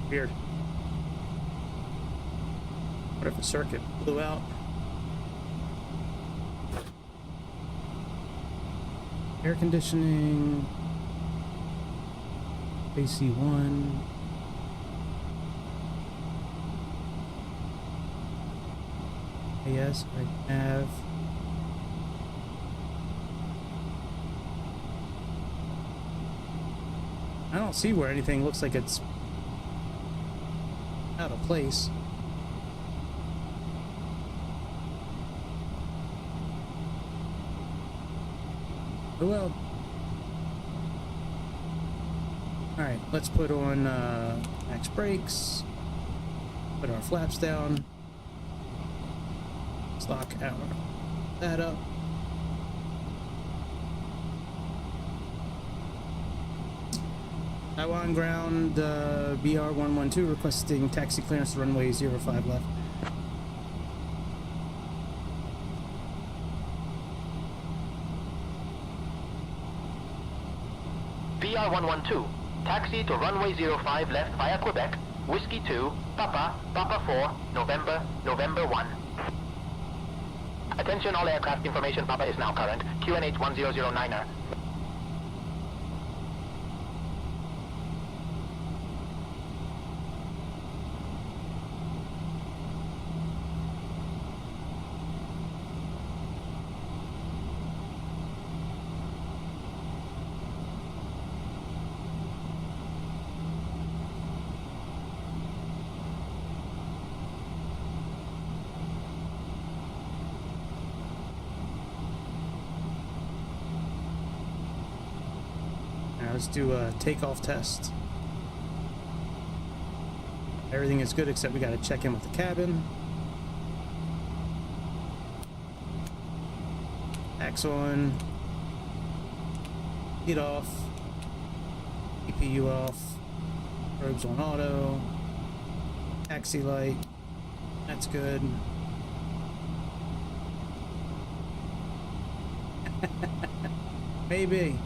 Weird. What if the circuit blew out? Air conditioning. AC1. Yes, I have. I don't see where anything looks like it's out of place. Oh well. Alright, let's put on max brakes. Put our flaps down. Lock that up. Taiwan ground BR112 requesting taxi clearance to runway 05 left. BR112, taxi to runway 05 left via Quebec, Whiskey 2, Papa, Papa 4, November, November 1. Attention all aircraft information, Papa is now current. QNH 1009er. Let's do a takeoff test. Everything is good except we got to check in with the cabin. Axe on. Heat off. EPU off. Probes on auto. Taxi light. That's good. Maybe.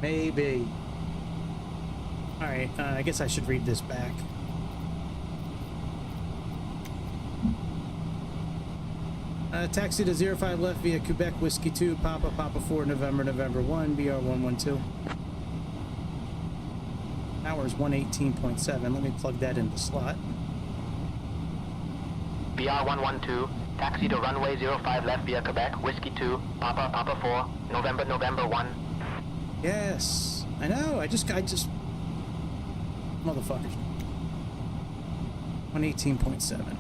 Maybe. Alright, I guess I should read this back. Taxi to 05 left via Quebec Whiskey 2, Papa, Papa 4, November, November 1, BR112. Hours 118.7. Let me plug that in the slot. BR112, taxi to runway 05 left via Quebec, Whiskey 2, Papa, Papa 4, November, November 1. Yes, I know. I just motherfuckers. 118.7.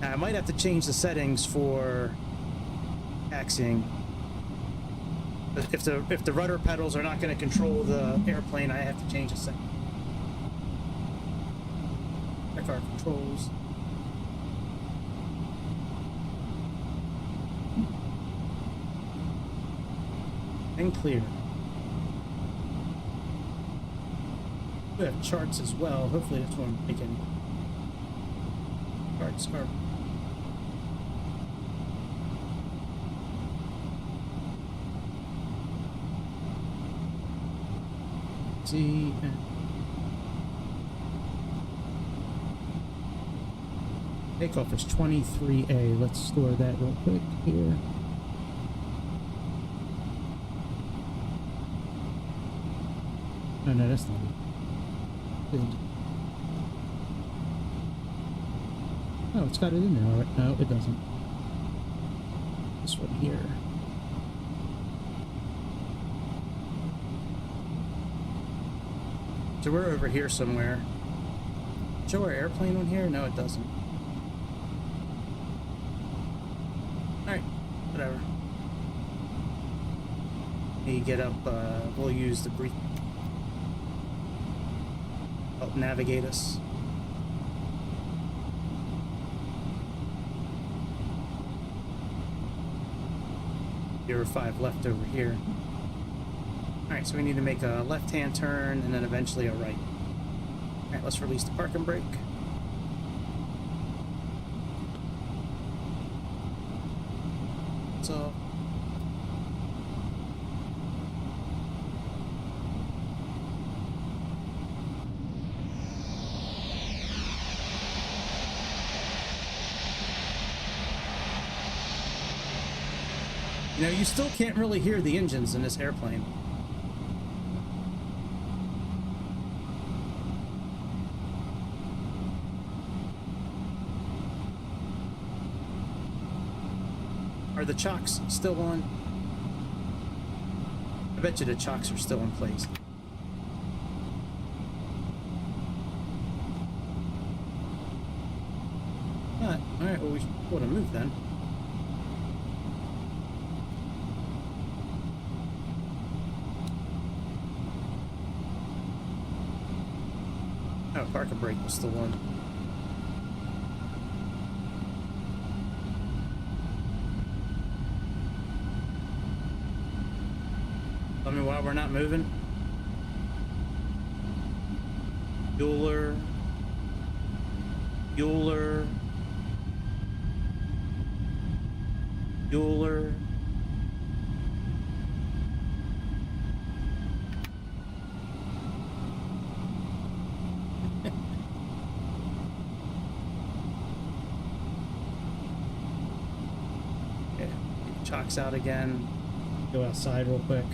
Now, I might have to change the settings for taxiing. But if the rudder pedals are not going to control the airplane, I have to change the setting. Check our controls. And clear. We have charts as well. Hopefully this won't make any charts are. See. Takeoff is 23A. Let's store that real quick here. No, that's not it. Oh, it's got it in there. Right? No, it doesn't. This one here. So we're over here somewhere. Show our airplane on here? No, it doesn't. Alright, whatever. You get up, we'll use the brief. Help navigate us. There were 5 left over here. Alright, so we need to make a left-hand turn and then eventually a right. Alright, let's release the parking brake. So you know, you still can't really hear the engines in this airplane. Are the chocks still on? I bet you the chocks are still in place. Alright, well we should want to move then. Oh, parking brake was the one. Tell me why we're not moving. Bueller. Bueller. Bueller. Okay, chocks out again. Go outside real quick.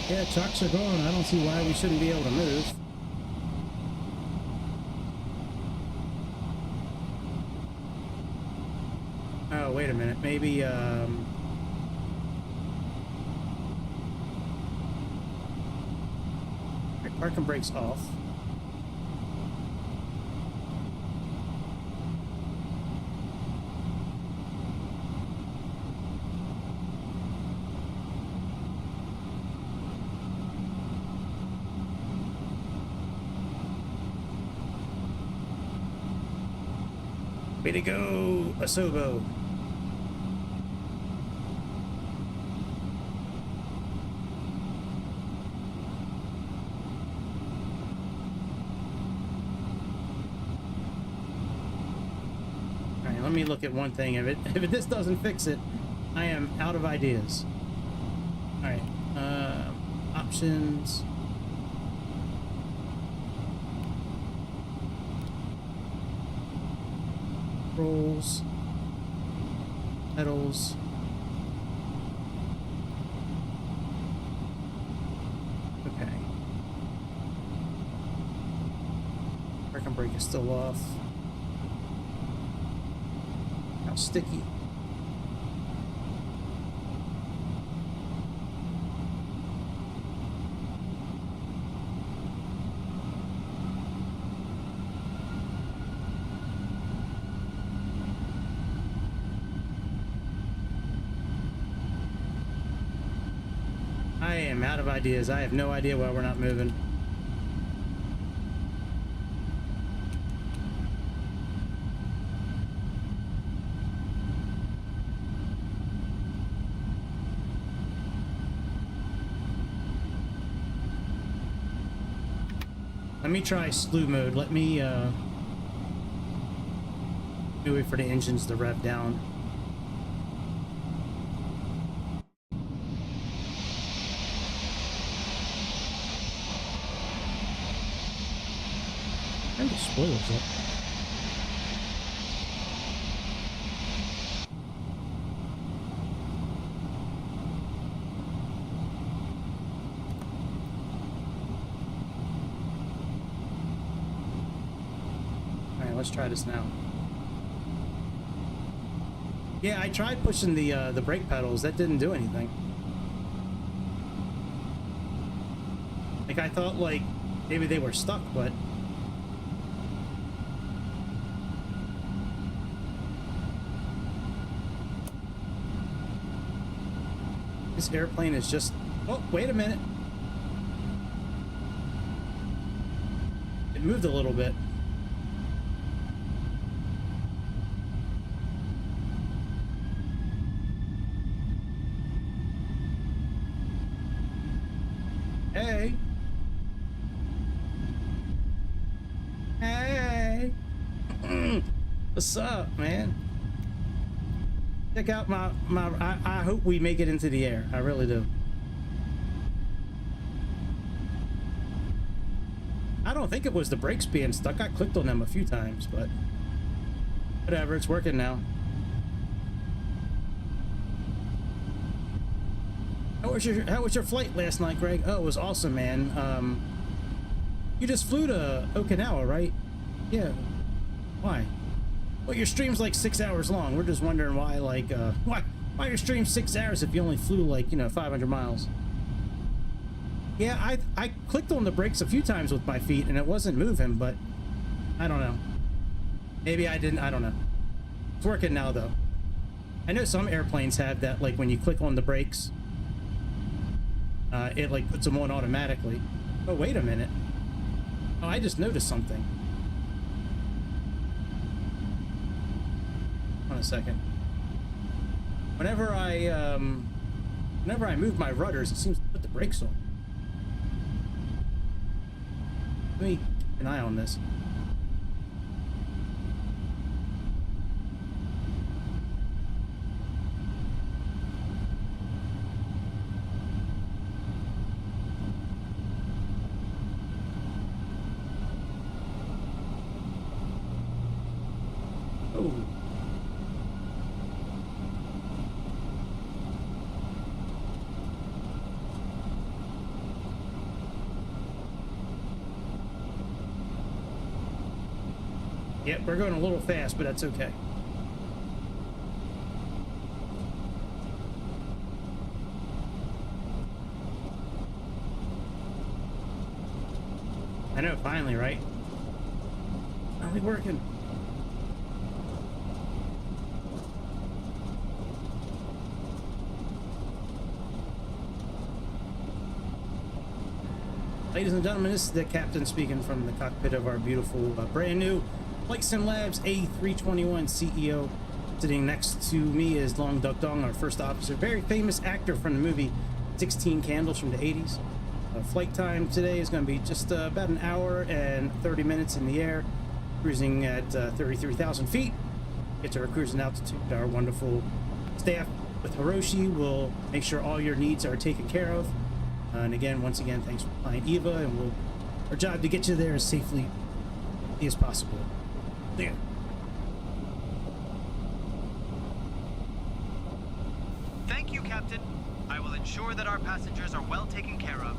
Yeah, chocks are going. I don't see why we shouldn't be able to move. Oh, wait a minute. Maybe, parking brakes off. Way to go, Asobo. Alright, let me look at one thing. If this doesn't fix it, I am out of ideas. Alright, options. Controls, pedals, okay. Parking brake is still off. How sticky. I am out of ideas. I have no idea why we're not moving. Let me try slew mode. Let me wait for the engines to rev down. And the spoilers up. Alright, let's try this now. Yeah, I tried pushing the brake pedals. That didn't do anything. Like, I thought, like, maybe they were stuck, but this airplane is just... Oh, wait a minute. It moved a little bit. Hey. Hey. What's up, man? Check out I hope we make it into the air. I really do. I don't think it was the brakes being stuck. I clicked on them a few times, but whatever, it's working now. How was your flight last night, Greg? Oh, it was awesome, man. You just flew to Okinawa, right? Yeah. Why? Well, your stream's like 6 hours long. We're just wondering why, like, why your stream's 6 hours if you only flew, like, 500 miles. Yeah, I clicked on the brakes a few times with my feet and it wasn't moving, but I don't know. Maybe I didn't, I don't know. It's working now, though. I know some airplanes have that, like when you click on the brakes, it like puts them on automatically. Oh, wait a minute. Oh, I just noticed something. Hold on a second. Whenever I move my rudders, it seems to put the brakes on. Let me keep an eye on this. Oh. Yep, we're going a little fast, but that's okay. I know, finally, right? Finally working. Ladies and gentlemen, this is the captain speaking from the cockpit of our beautiful, brand new FSLabs A321ceo. Sitting next to me is Long Duck Dong, our first officer, very famous actor from the movie 16 Candles from the 80s. Flight time today is going to be just about an hour and 30 minutes in the air, cruising at 33,000 feet. Get to our cruising altitude. Our wonderful staff with Hiroshi will make sure all your needs are taken care of. And again, once again, thanks for flying EVA, and our job to get you there as safely as possible. There. Thank you, Captain. I will ensure that our passengers are well taken care of.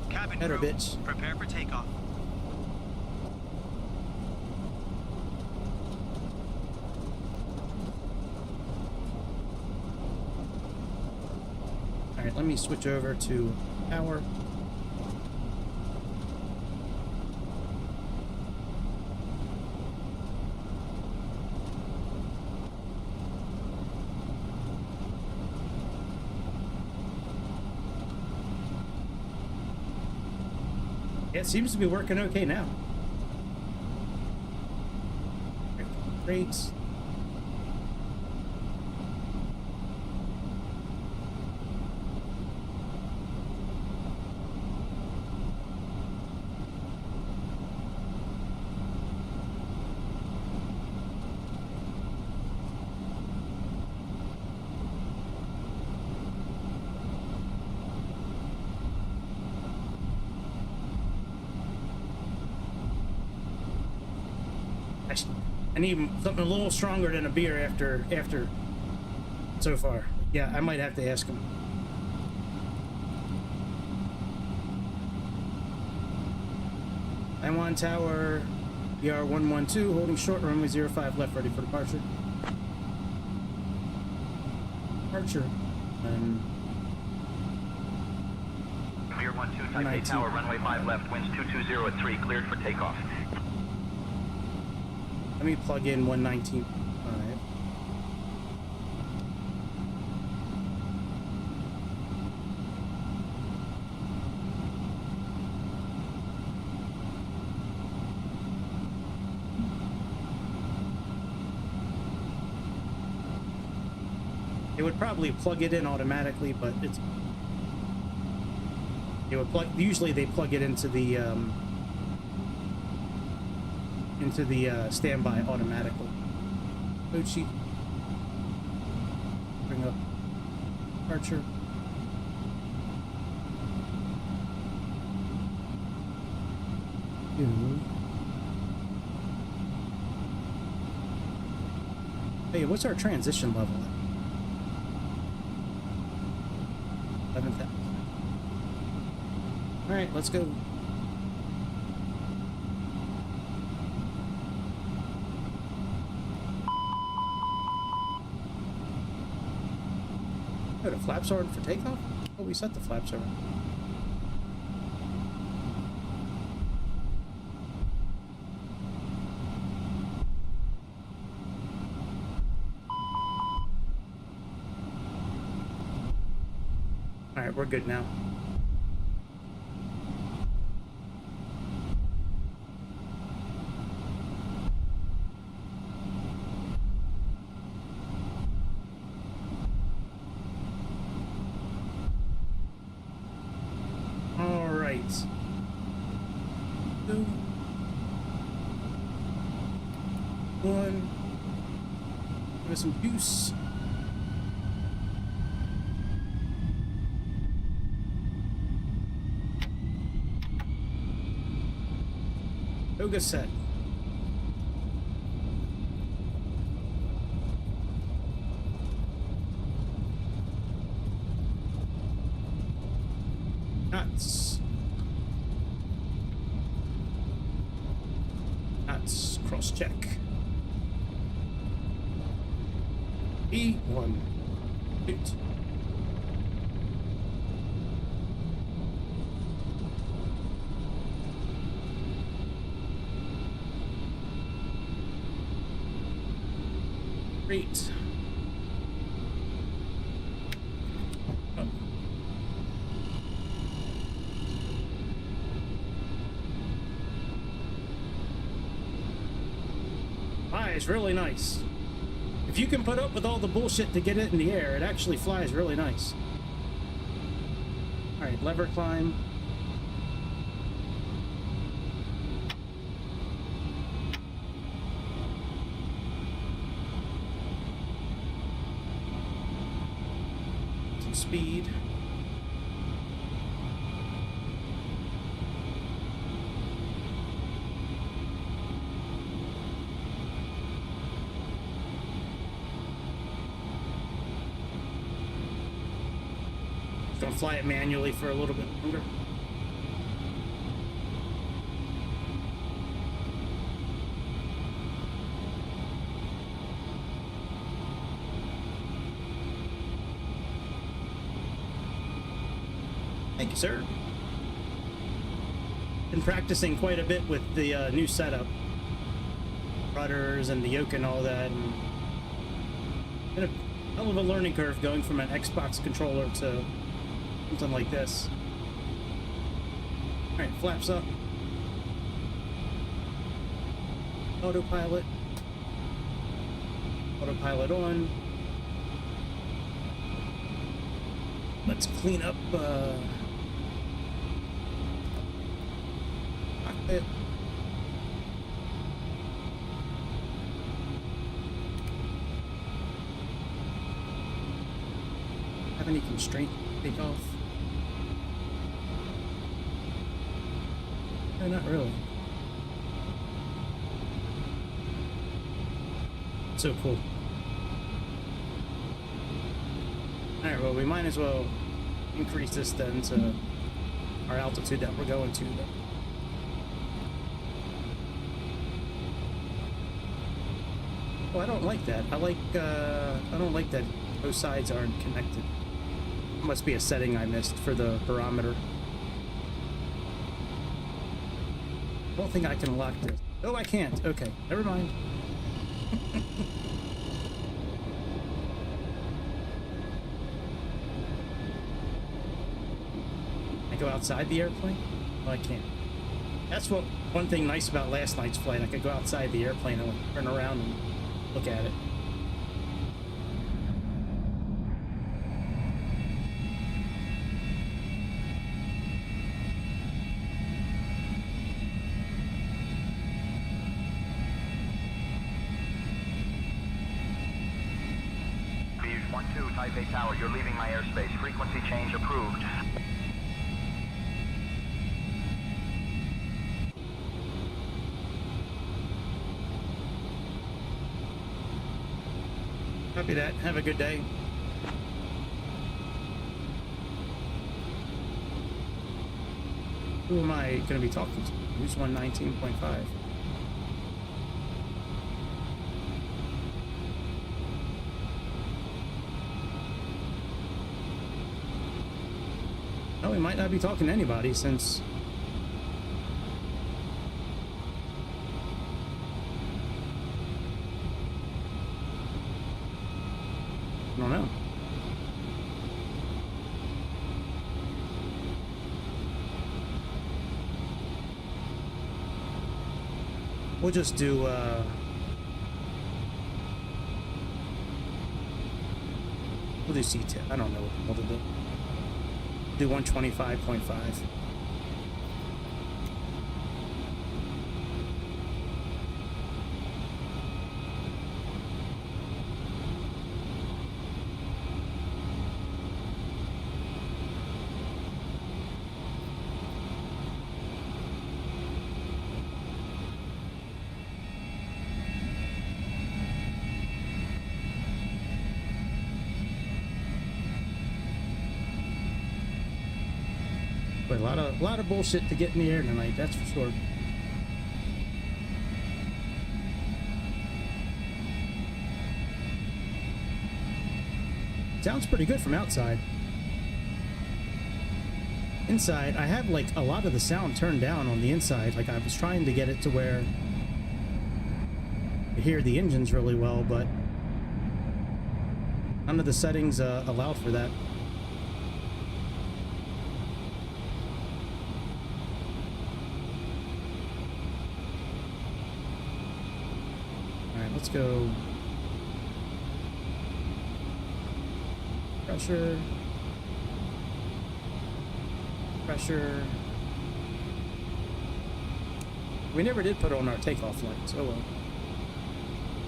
Cabin Better, crew, bitch. prepare for takeoff. All right, let me switch over to power. Yeah, it seems to be working okay now. Brakes. I need something a little stronger than a beer after so far. Yeah, I might have to ask him. Taiwan Tower, EVA112, holding short, runway 05 left, ready for departure. Departure. EVA112, Taipei Tower, runway 5 left, winds 220 at 3, cleared for takeoff. Let me plug in 119.5. It would probably plug it in automatically, but it would plug. Usually they plug it into the standby automatically. Ochi, bring up departure. Hey, what's our transition level at? 11,000. All right, let's go. Oh, the flaps are for takeoff? Oh, we set the flaps already. All right, we're good now. All right. Two, one. Give us some juice. Yoga set. Nuts. Nuts. Cross check. E1. Boot. Great. Oh. Flies really nice. If you can put up with all the bullshit to get it in the air, it actually flies really nice. All right, lever climb. Speed. Just gonna fly it manually for a little bit longer. Thank you, sir. Been practicing quite a bit with the new setup. Rudders and the yoke and all that. And been a hell of a learning curve going from an Xbox controller to something like this. Alright, flaps up. Autopilot. Autopilot on. Let's clean up cockpit. Have any constraint take off? No, not really. So cool. Alright, well, we might as well increase this then to our altitude that we're going to. Oh, I don't like that. I don't like that both sides aren't connected. Must be a setting I missed for the barometer. I don't think I can lock this. Oh, I can't. Okay, never mind. I go outside the airplane? Oh, I can't. That's what one thing nice about last night's flight. I could go outside the airplane and turn around and look at it. Taipei Tower, you're leaving my airspace. Frequency change approved. Copy that. Have a good day. Who am I going to be talking to? Who's 119.5? Oh, we might not be talking to anybody since... I don't know. We'll just do we'll do C10. I don't know what we'll do. Do 125.5. But a lot of bullshit to get in the air tonight, that's for sure. Sounds pretty good from outside. Inside, I have like a lot of the sound turned down on the inside. Like I was trying to get it to where you hear the engines really well, but none of the settings allow for that. Let's go pressure, pressure. We never did put on our takeoff lights. Oh well.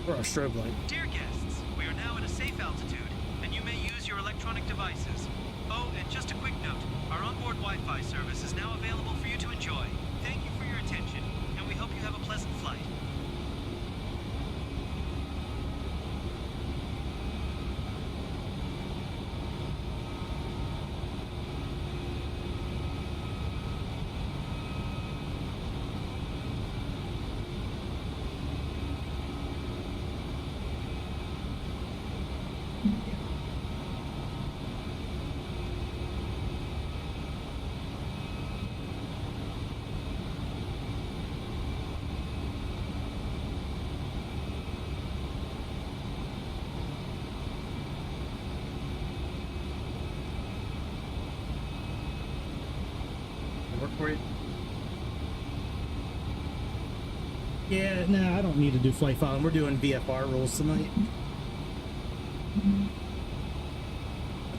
Or our strobe light. Dear guests, we are now at a safe altitude, and you may use your electronic devices. Oh, and just a quick note, our onboard Wi-Fi service is now available for you to enjoy. Thank you for your attention, and we hope you have a pleasant flight. For you? Yeah, no, I don't need to do flight following. We're doing VFR rules tonight. I'm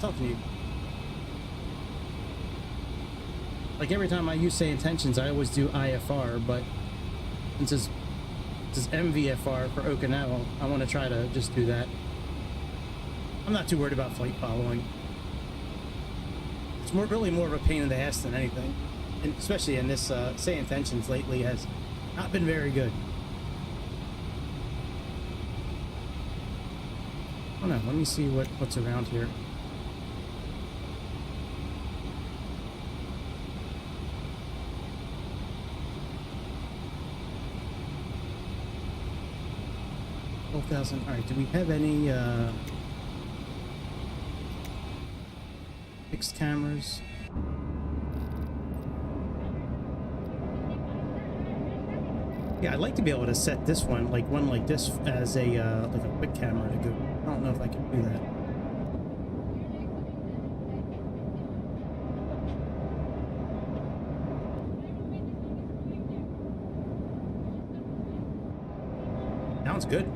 talking to you. Like every time I use Sayintentions, I always do IFR, but since this is MVFR for Okinawa, I want to try to just do that. I'm not too worried about flight following. It's really more of a pain in the ass than anything. And especially in this Sayintentions lately has not been very good. Oh no, let me see what's around here. $12,000. All right, do we have any fixed cameras? Yeah, I'd like to be able to set this one like this as a like a quick camera to go. I don't know if I can do that. Sounds good.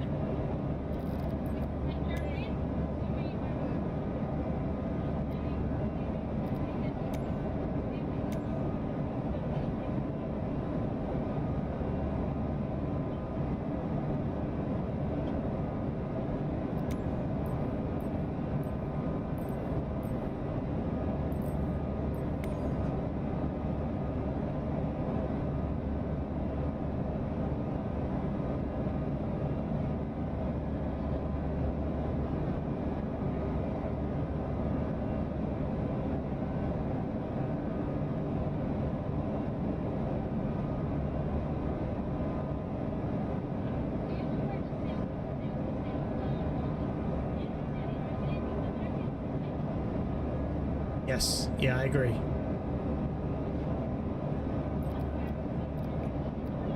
Yes, yeah, I agree.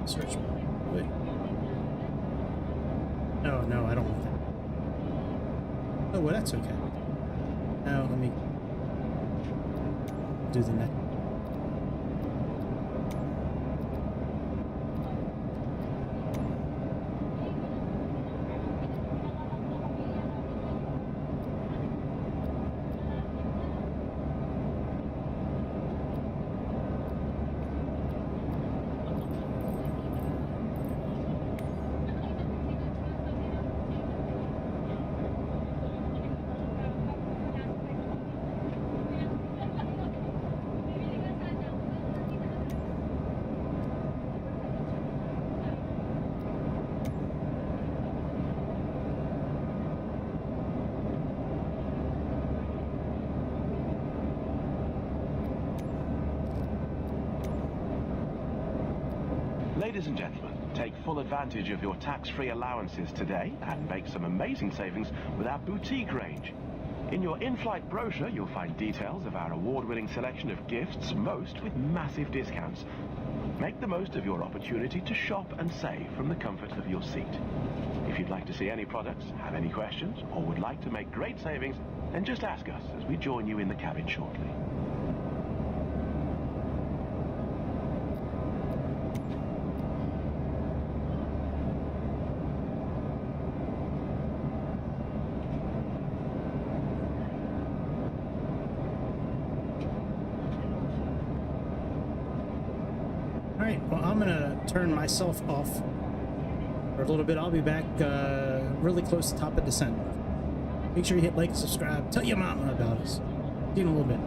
Search. Wait. No, I don't want that. Oh, well, that's okay. Now, let me do the next. Ladies and gentlemen, take full advantage of your tax-free allowances today and make some amazing savings with our boutique range. In your in-flight brochure, you'll find details of our award-winning selection of gifts, most with massive discounts. Make the most of your opportunity to shop and save from the comfort of your seat. If you'd like to see any products, have any questions, or would like to make great savings, then just ask us as we join you in the cabin shortly. Alright, well, I'm gonna turn myself off for a little bit. I'll be back really close to top of descent. Make sure you hit like and subscribe. Tell your mama about us. See you in a little bit.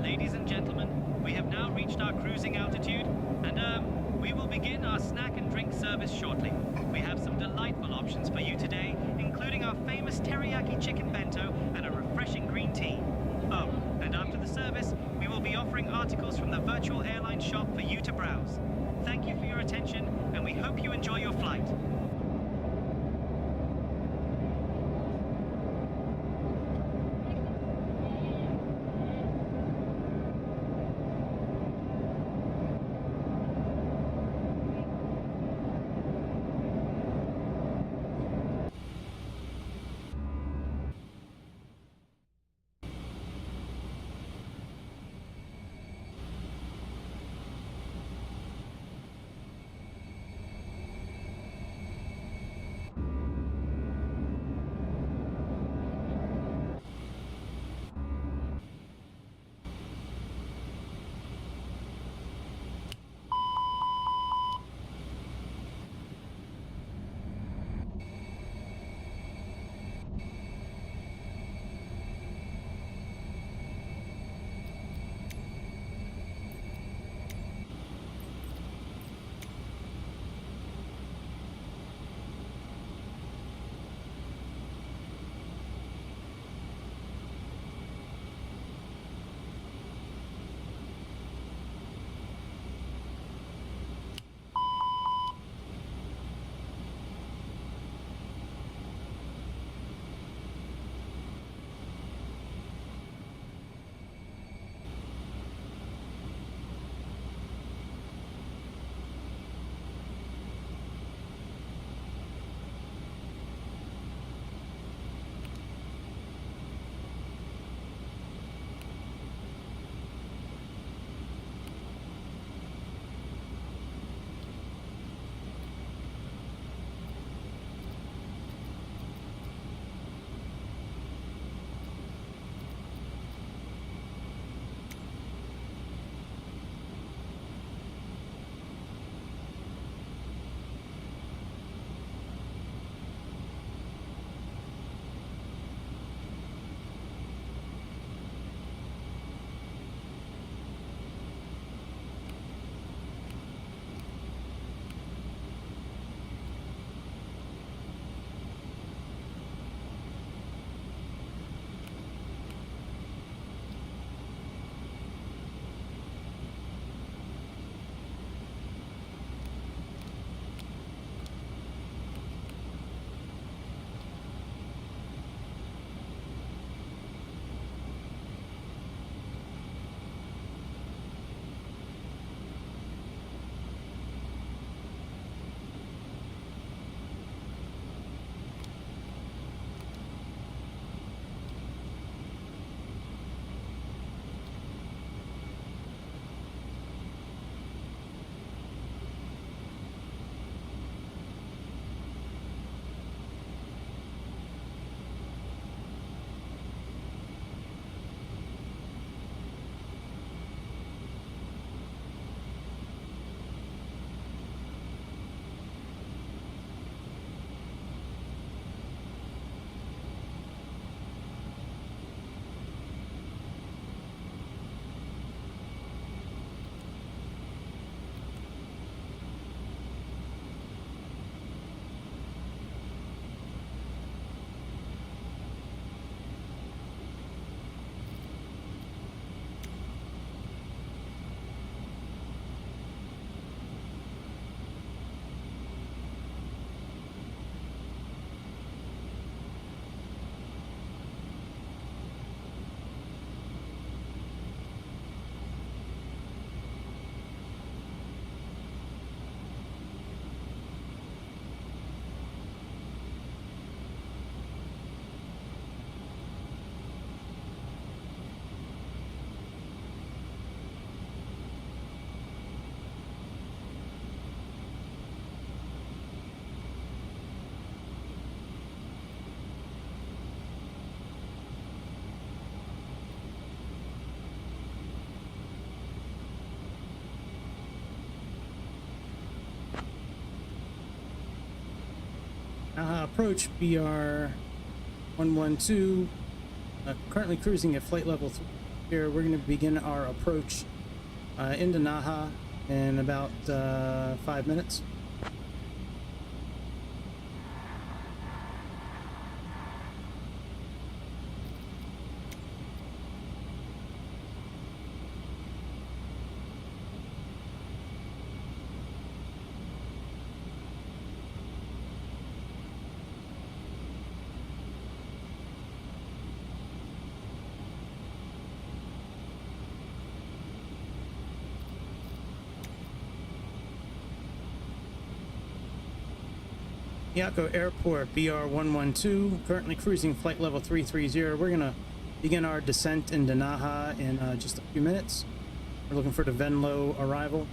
Ladies and gentlemen, we have now reached our cruising altitude, and we will begin our snack and drink service shortly. We have some delightful options for you today, including our famous teriyaki chicken bento and a refreshing green tea. Oh, and after the service, we will be offering articles from the virtual airline shop for you to browse. Thank you for your attention, and we hope you enjoy your flight. Approach BR 112, currently cruising at flight level Here, we're going to begin our approach into Naha in about 5 minutes. Miyako Airport, BR112, currently cruising flight level 330. We're going to begin our descent into Naha in just a few minutes. We're looking for the Venlo arrival.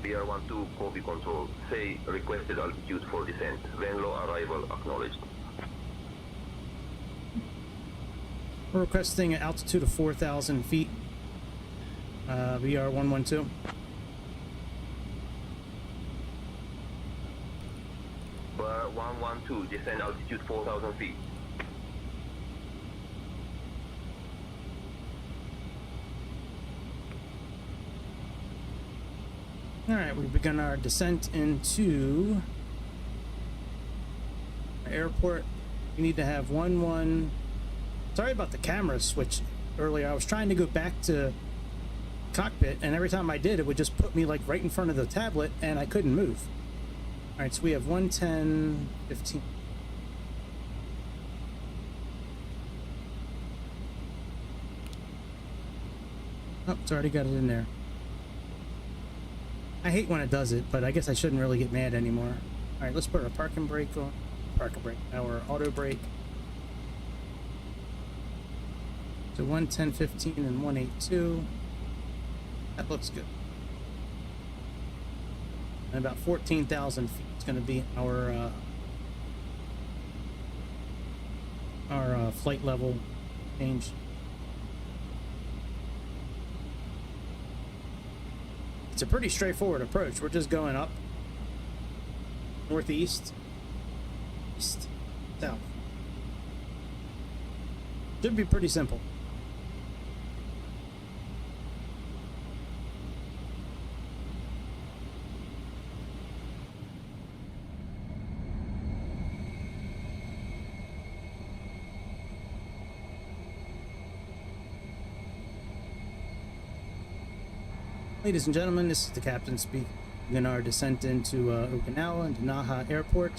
BR12 copy control. Say requested altitude for descent. Venlo arrival acknowledged. We're requesting an altitude of 4,000 feet. BR112. BR112, descend altitude 4,000 feet. Alright, we've begun our descent into our airport. We need to have 1-1. Sorry about the camera switch earlier. I was trying to go back to cockpit, and every time I did, it would just put me like right in front of the tablet, and I couldn't move. All right, so we have 110, 15. Oh, it's already got it in there. I hate when it does it, but I guess I shouldn't really get mad anymore. All right, let's put our parking brake on. Parking brake, our auto brake. So 110, 15, and 182. That looks good. And about 14,000 feet is going to be our flight level change. It's a pretty straightforward approach. We're just going up, northeast, east, south. Should be pretty simple. Ladies and gentlemen, this is the captain speaking in our descent into Okinawa, into Naha Airport.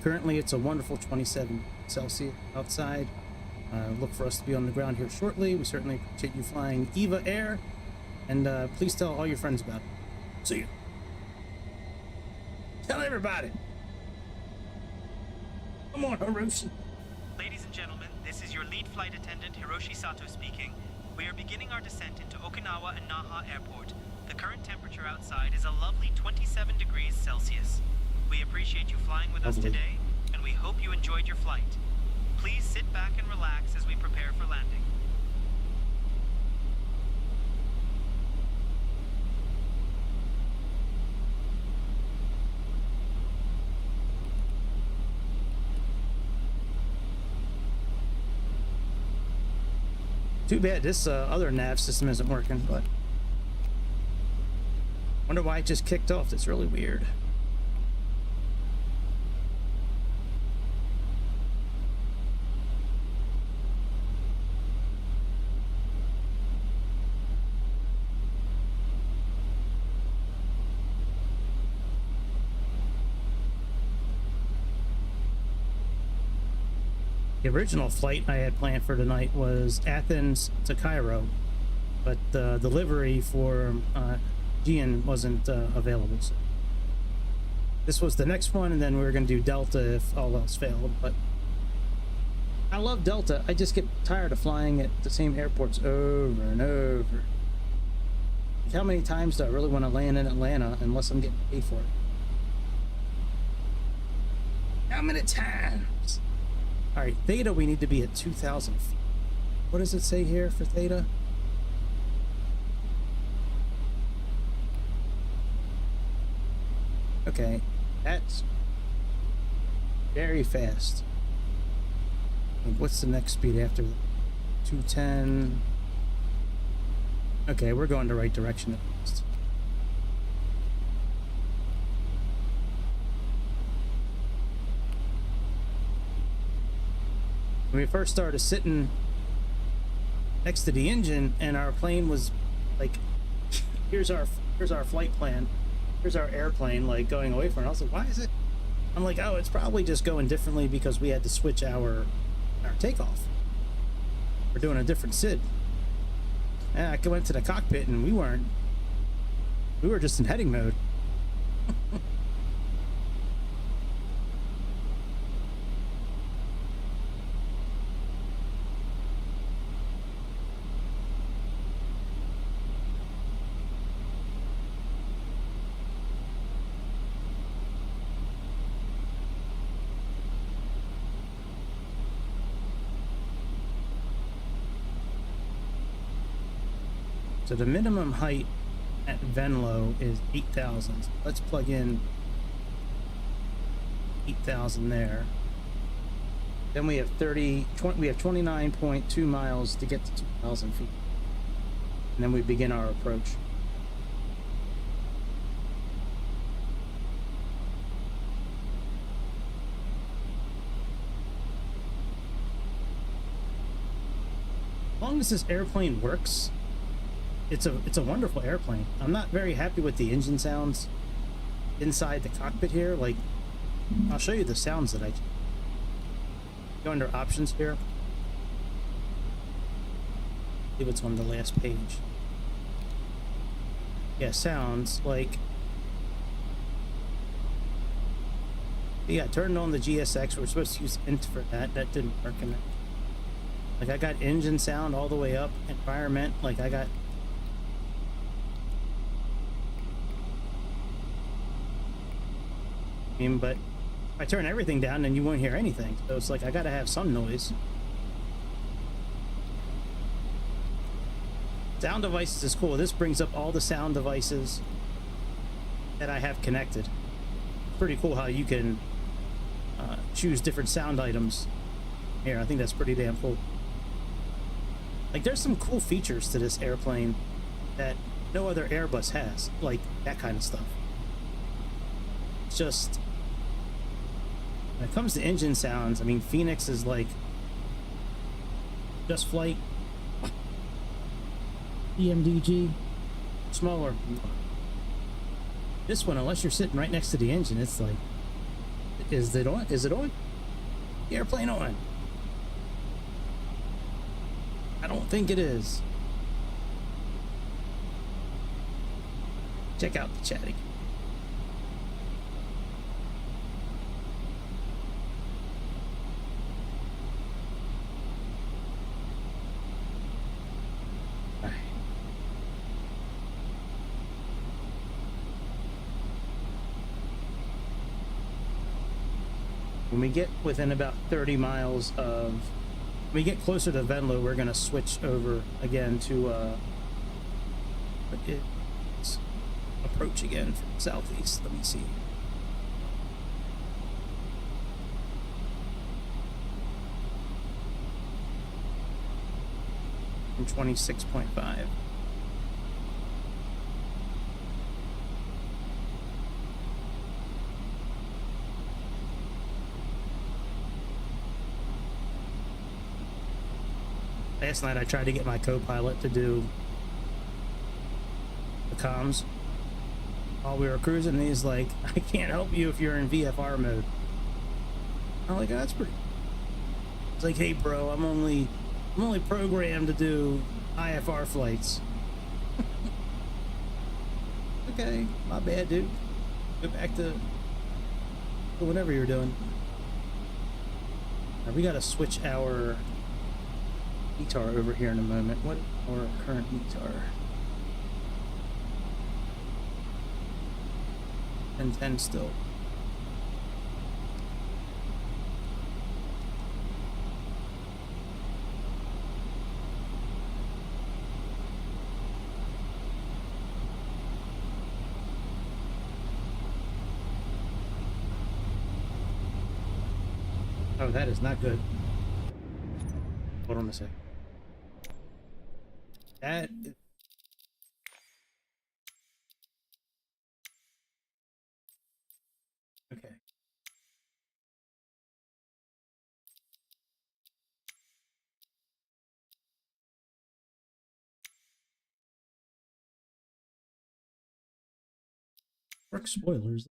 Currently, it's a wonderful 27 Celsius outside. Look for us to be on the ground here shortly. We certainly appreciate you flying EVA Air, and please tell all your friends about it. See you. Tell everybody. Come on, Hiroshi. Ladies and gentlemen, this is your lead flight attendant, Hiroshi Sato speaking. We are beginning our descent into Okinawa and Naha Airport. The current temperature outside is a lovely 27 degrees Celsius. We appreciate you flying with us today, and we hope you enjoyed your flight. Please sit back and relax as we prepare for landing. Too bad this other nav system isn't working, but wonder why it just kicked off. That's really weird. The original flight I had planned for tonight was Athens to Cairo, but the delivery for Gian wasn't available. So this was the next one, and then we were going to do Delta if all else failed. But I love Delta. I just get tired of flying at the same airports over and over. How many times do I really want to land in Atlanta unless I'm getting paid for it? How many times? All right, Theta, we need to be at 2,000 feet. What does it say here for Theta? Okay, that's very fast. Like, what's the next speed after that? 210. Okay, we're going the right direction at least. When we first started sitting next to the engine and our plane was like, here's our flight plan, here's our airplane, like going away from it. I was like, why is it? I'm like, oh, it's probably just going differently because we had to switch our takeoff. We're doing a different SID. And I went to the cockpit and we were just in heading mode. So the minimum height at Venlo is 8,000. So let's plug in 8,000 there. Then we have we have 29.2 miles to get to 2,000 feet. And then we begin our approach. As long as this airplane works, it's a wonderful airplane. I'm not very happy with the engine sounds inside the cockpit here. Like, I'll show you the sounds that I go under options here. I believe it's on the last page. Yeah, sounds like, yeah, I turned on the GSX. We're supposed to use int for that. That didn't work. And like, I got engine sound all the way up, environment, like I got but if I turn everything down, then you won't hear anything. So it's like I gotta have some noise. Sound devices is cool. This brings up all the sound devices that I have connected. Pretty cool how you can choose different sound items here. I think that's pretty damn cool. Like, there's some cool features to this airplane that no other Airbus has, like that kind of stuff. It's just, when it comes to engine sounds, I mean, Phoenix is like just flight, EMDG, smaller. This one, unless you're sitting right next to the engine, it's like, is it on? Is it on? The airplane on? I don't think it is. Check out the chatting. When we get within about 30 miles of, when we get closer to Venlo, we're going to switch over again to approach again from southeast. Let me see. From 26.5. Last night I tried to get my co-pilot to do the comms while we were cruising, and he's like, I can't help you if you're in VFR mode. I'm like, oh, that's pretty. It's like, hey bro, I'm only programmed to do IFR flights. Okay, my bad, dude. Go back to whatever you're doing. Now we gotta switch our ETAR over here in a moment. What is our current ETAR? 10 still. Oh, that is not good. Hold on a sec. That... Okay. Work spoilers.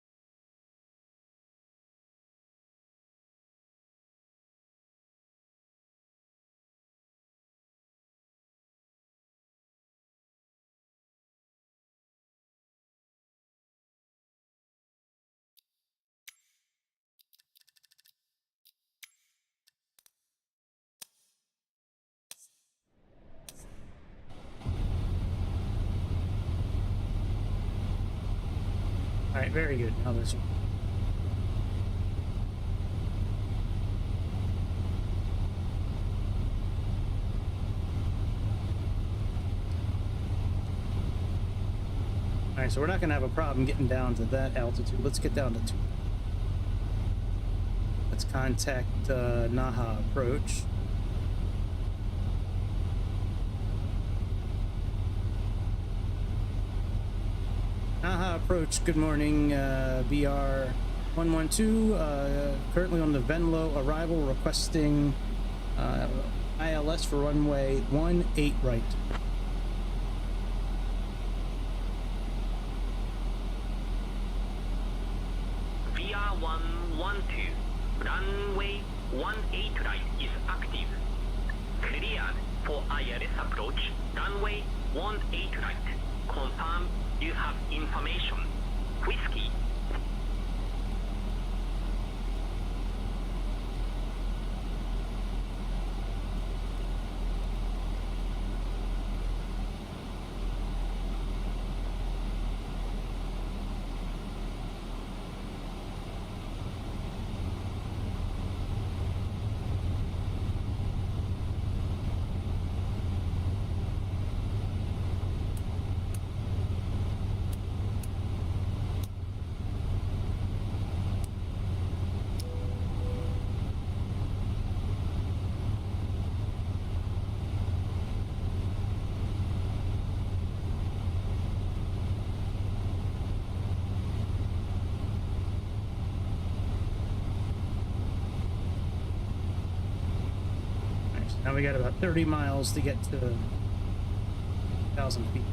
All right, very good. Now this one. All right, so we're not going to have a problem getting down to that altitude. Let's get down to 2. Let's contact Naha approach. Naha approach, good morning, BR 112, currently on the Venlo arrival, requesting ILS for runway 18 right. VR 112, runway 18 right is active. Cleared for ILS approach, runway 18 right. Confirm you have information. Whiskey. Now we got about 30 miles to get to 1,000 feet.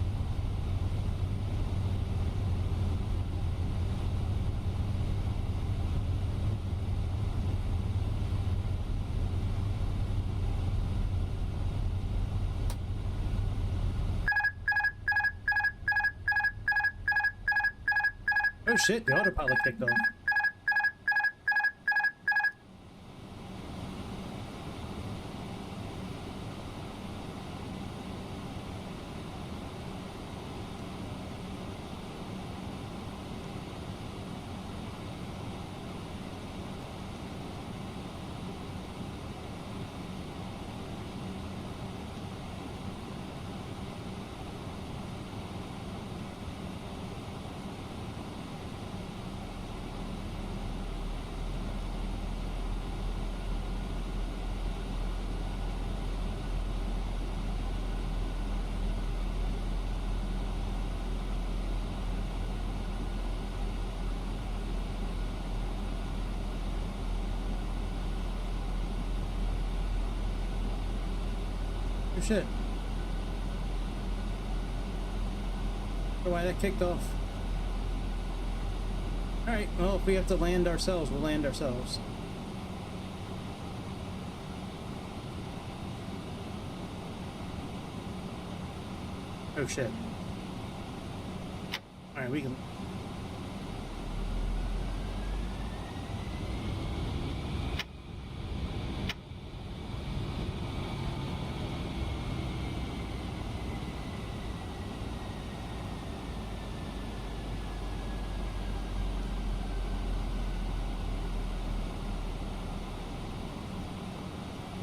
Oh shit, the autopilot kicked off. Oh shit. Why that kicked off. Alright, well, if we have to land ourselves, we'll land ourselves. Oh shit. Alright, we can...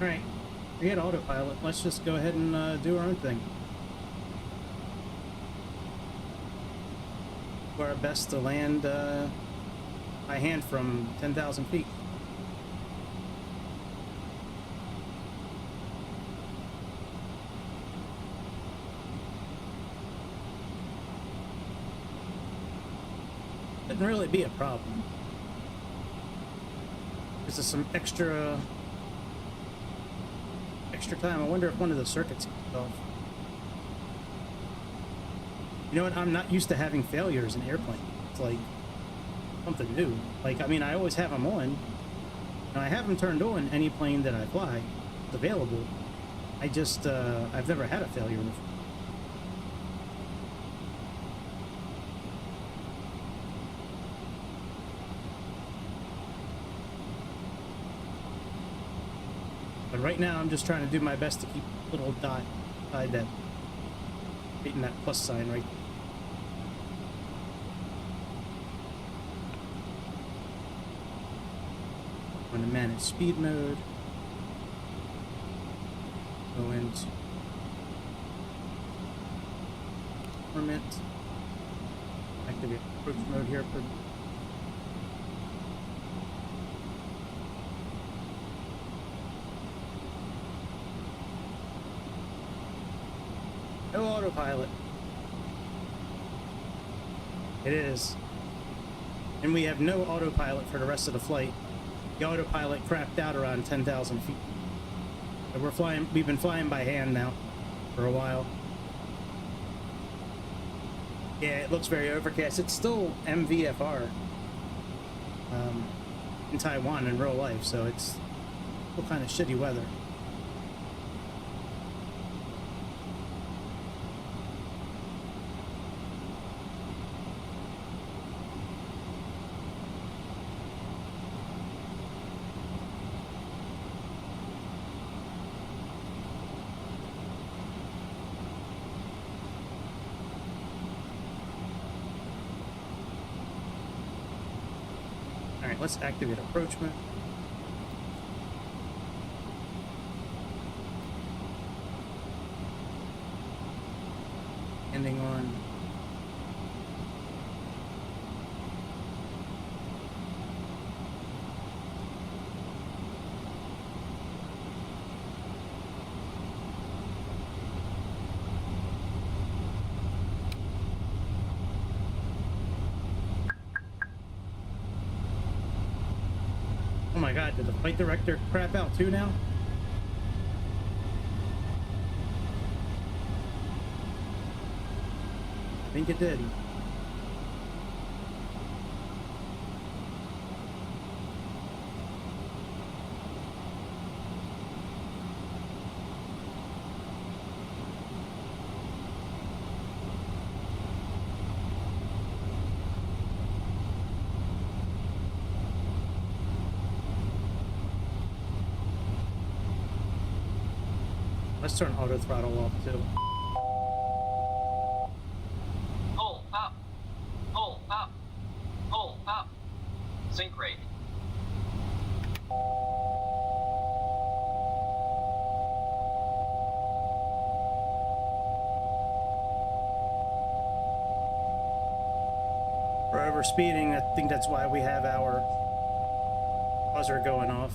Alright, forget autopilot. Let's just go ahead and do our own thing. Do our best to land by hand from 10,000 feet. shouldn't really be a problem. This is some extra time. I wonder if one of the circuits goes off. You know what? I'm not used to having failures in airplanes. It's like something new. Like, I mean, I always have them on. And I have them turned on any plane that I fly. It's available. I just, I've never had a failure before. But right now, I'm just trying to do my best to keep a little dot beside that, hitting that plus sign right there. I'm going to manage speed mode. Go into permit. Activate approach mode here for no autopilot. It is. And we have no autopilot for the rest of the flight. The autopilot crapped out around 10,000 feet. And we've been flying by hand now for a while. Yeah, it looks very overcast. It's still MVFR in Taiwan in real life, so it's still kind of shitty weather. Alright, let's activate approach mode. Ending on. Oh my god, did the flight director crap out too now? I think it did. Let's turn auto throttle off too. Pull up, pull up, pull up. Sync rate. We're over speeding. I think that's why we have our buzzer going off.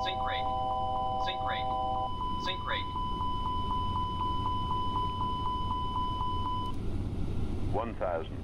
Sync rate. Sync rate. Sync rate. 1,000.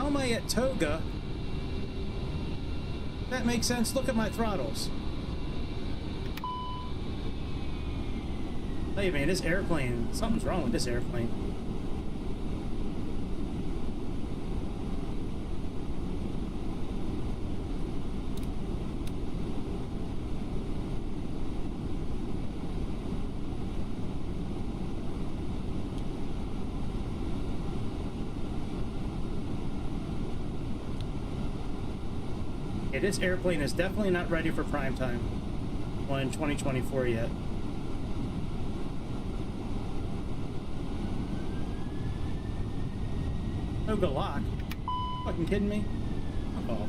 how am I at Toga? That makes sense. Look at my throttles. Hey man, this airplane, something's wrong with this airplane. Yeah, this airplane is definitely not ready for prime time on 2024 yet. Toga lock? Fucking kidding me? Fuck off.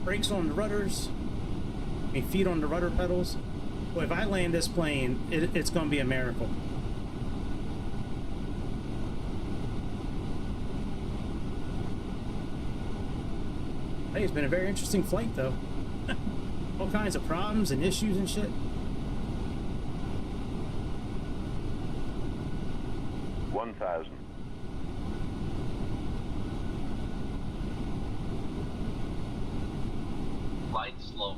Brakes on the rudders, I mean feet on the rudder pedals. Boy, if I land this plane, it's gonna be a miracle. Hey, it's been a very interesting flight though. All kinds of problems and issues and shit. 1,000. Flight slow.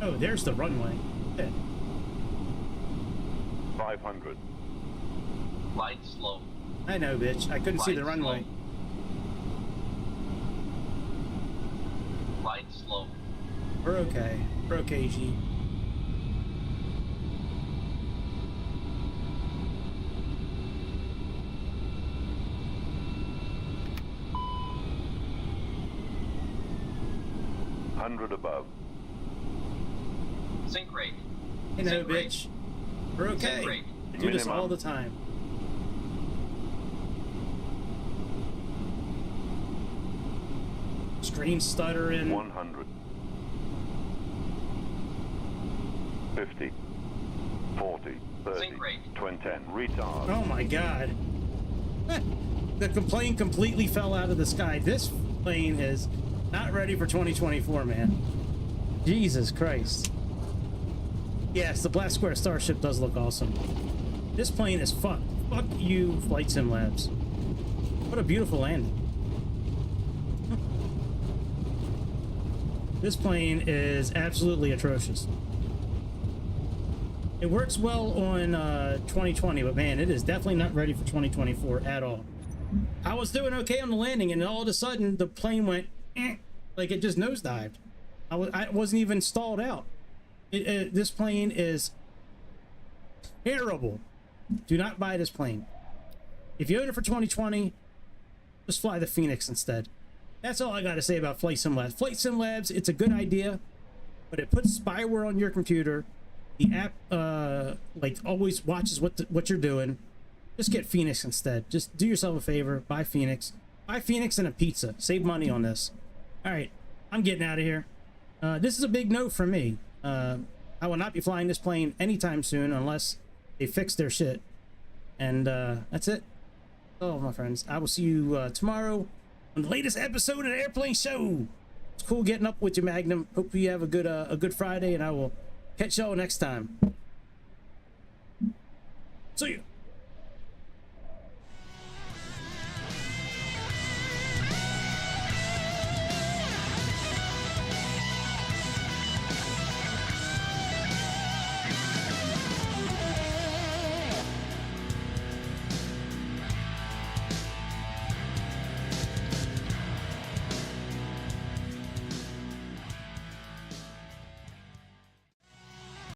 Oh, there's the runway. Yeah. 500. Flight slow. I know, bitch. I couldn't see the Flight runway. slow. Flight slow. We're okay. We're okay, G. Above. Sync rate. You know, Sync rate. bitch. We're okay. Sync rate. Do this Minimum. all the time. Screen stuttering. 100. 50. 40. 30. Sync rate. 210. Retard. Oh my god. The plane completely fell out of the sky. This plane is not ready for 2024, man. Jesus Christ. Yes, the Black Square Starship does look awesome. This plane is fucked. Fuck you, Flight Sim Labs. What a beautiful landing. This plane is absolutely atrocious. It works well on 2020, but man, it is definitely not ready for 2024 at all. I was doing okay on the landing, and all of a sudden, the plane went, like it just nosedived. I wasn't even stalled out. This plane is terrible. Do not buy this plane. If you own it for 2020, just fly the Phoenix instead. That's all I got to say about Flight Sim Labs. Flight Sim Labs, it's a good idea, but it puts spyware on your computer. The app, like, always watches what you're doing. Just get Phoenix instead. Just do yourself a favor. Buy Phoenix. Buy Phoenix and a pizza. Save money on this. All right, I'm getting out of here. This is a big no for me. I will not be flying this plane anytime soon unless they fix their shit. And that's it. Oh, my friends, I will see you tomorrow on the latest episode of the Airplane Show. It's cool getting up with you, Magnum. Hope you have a good Friday, and I will catch y'all next time. See you.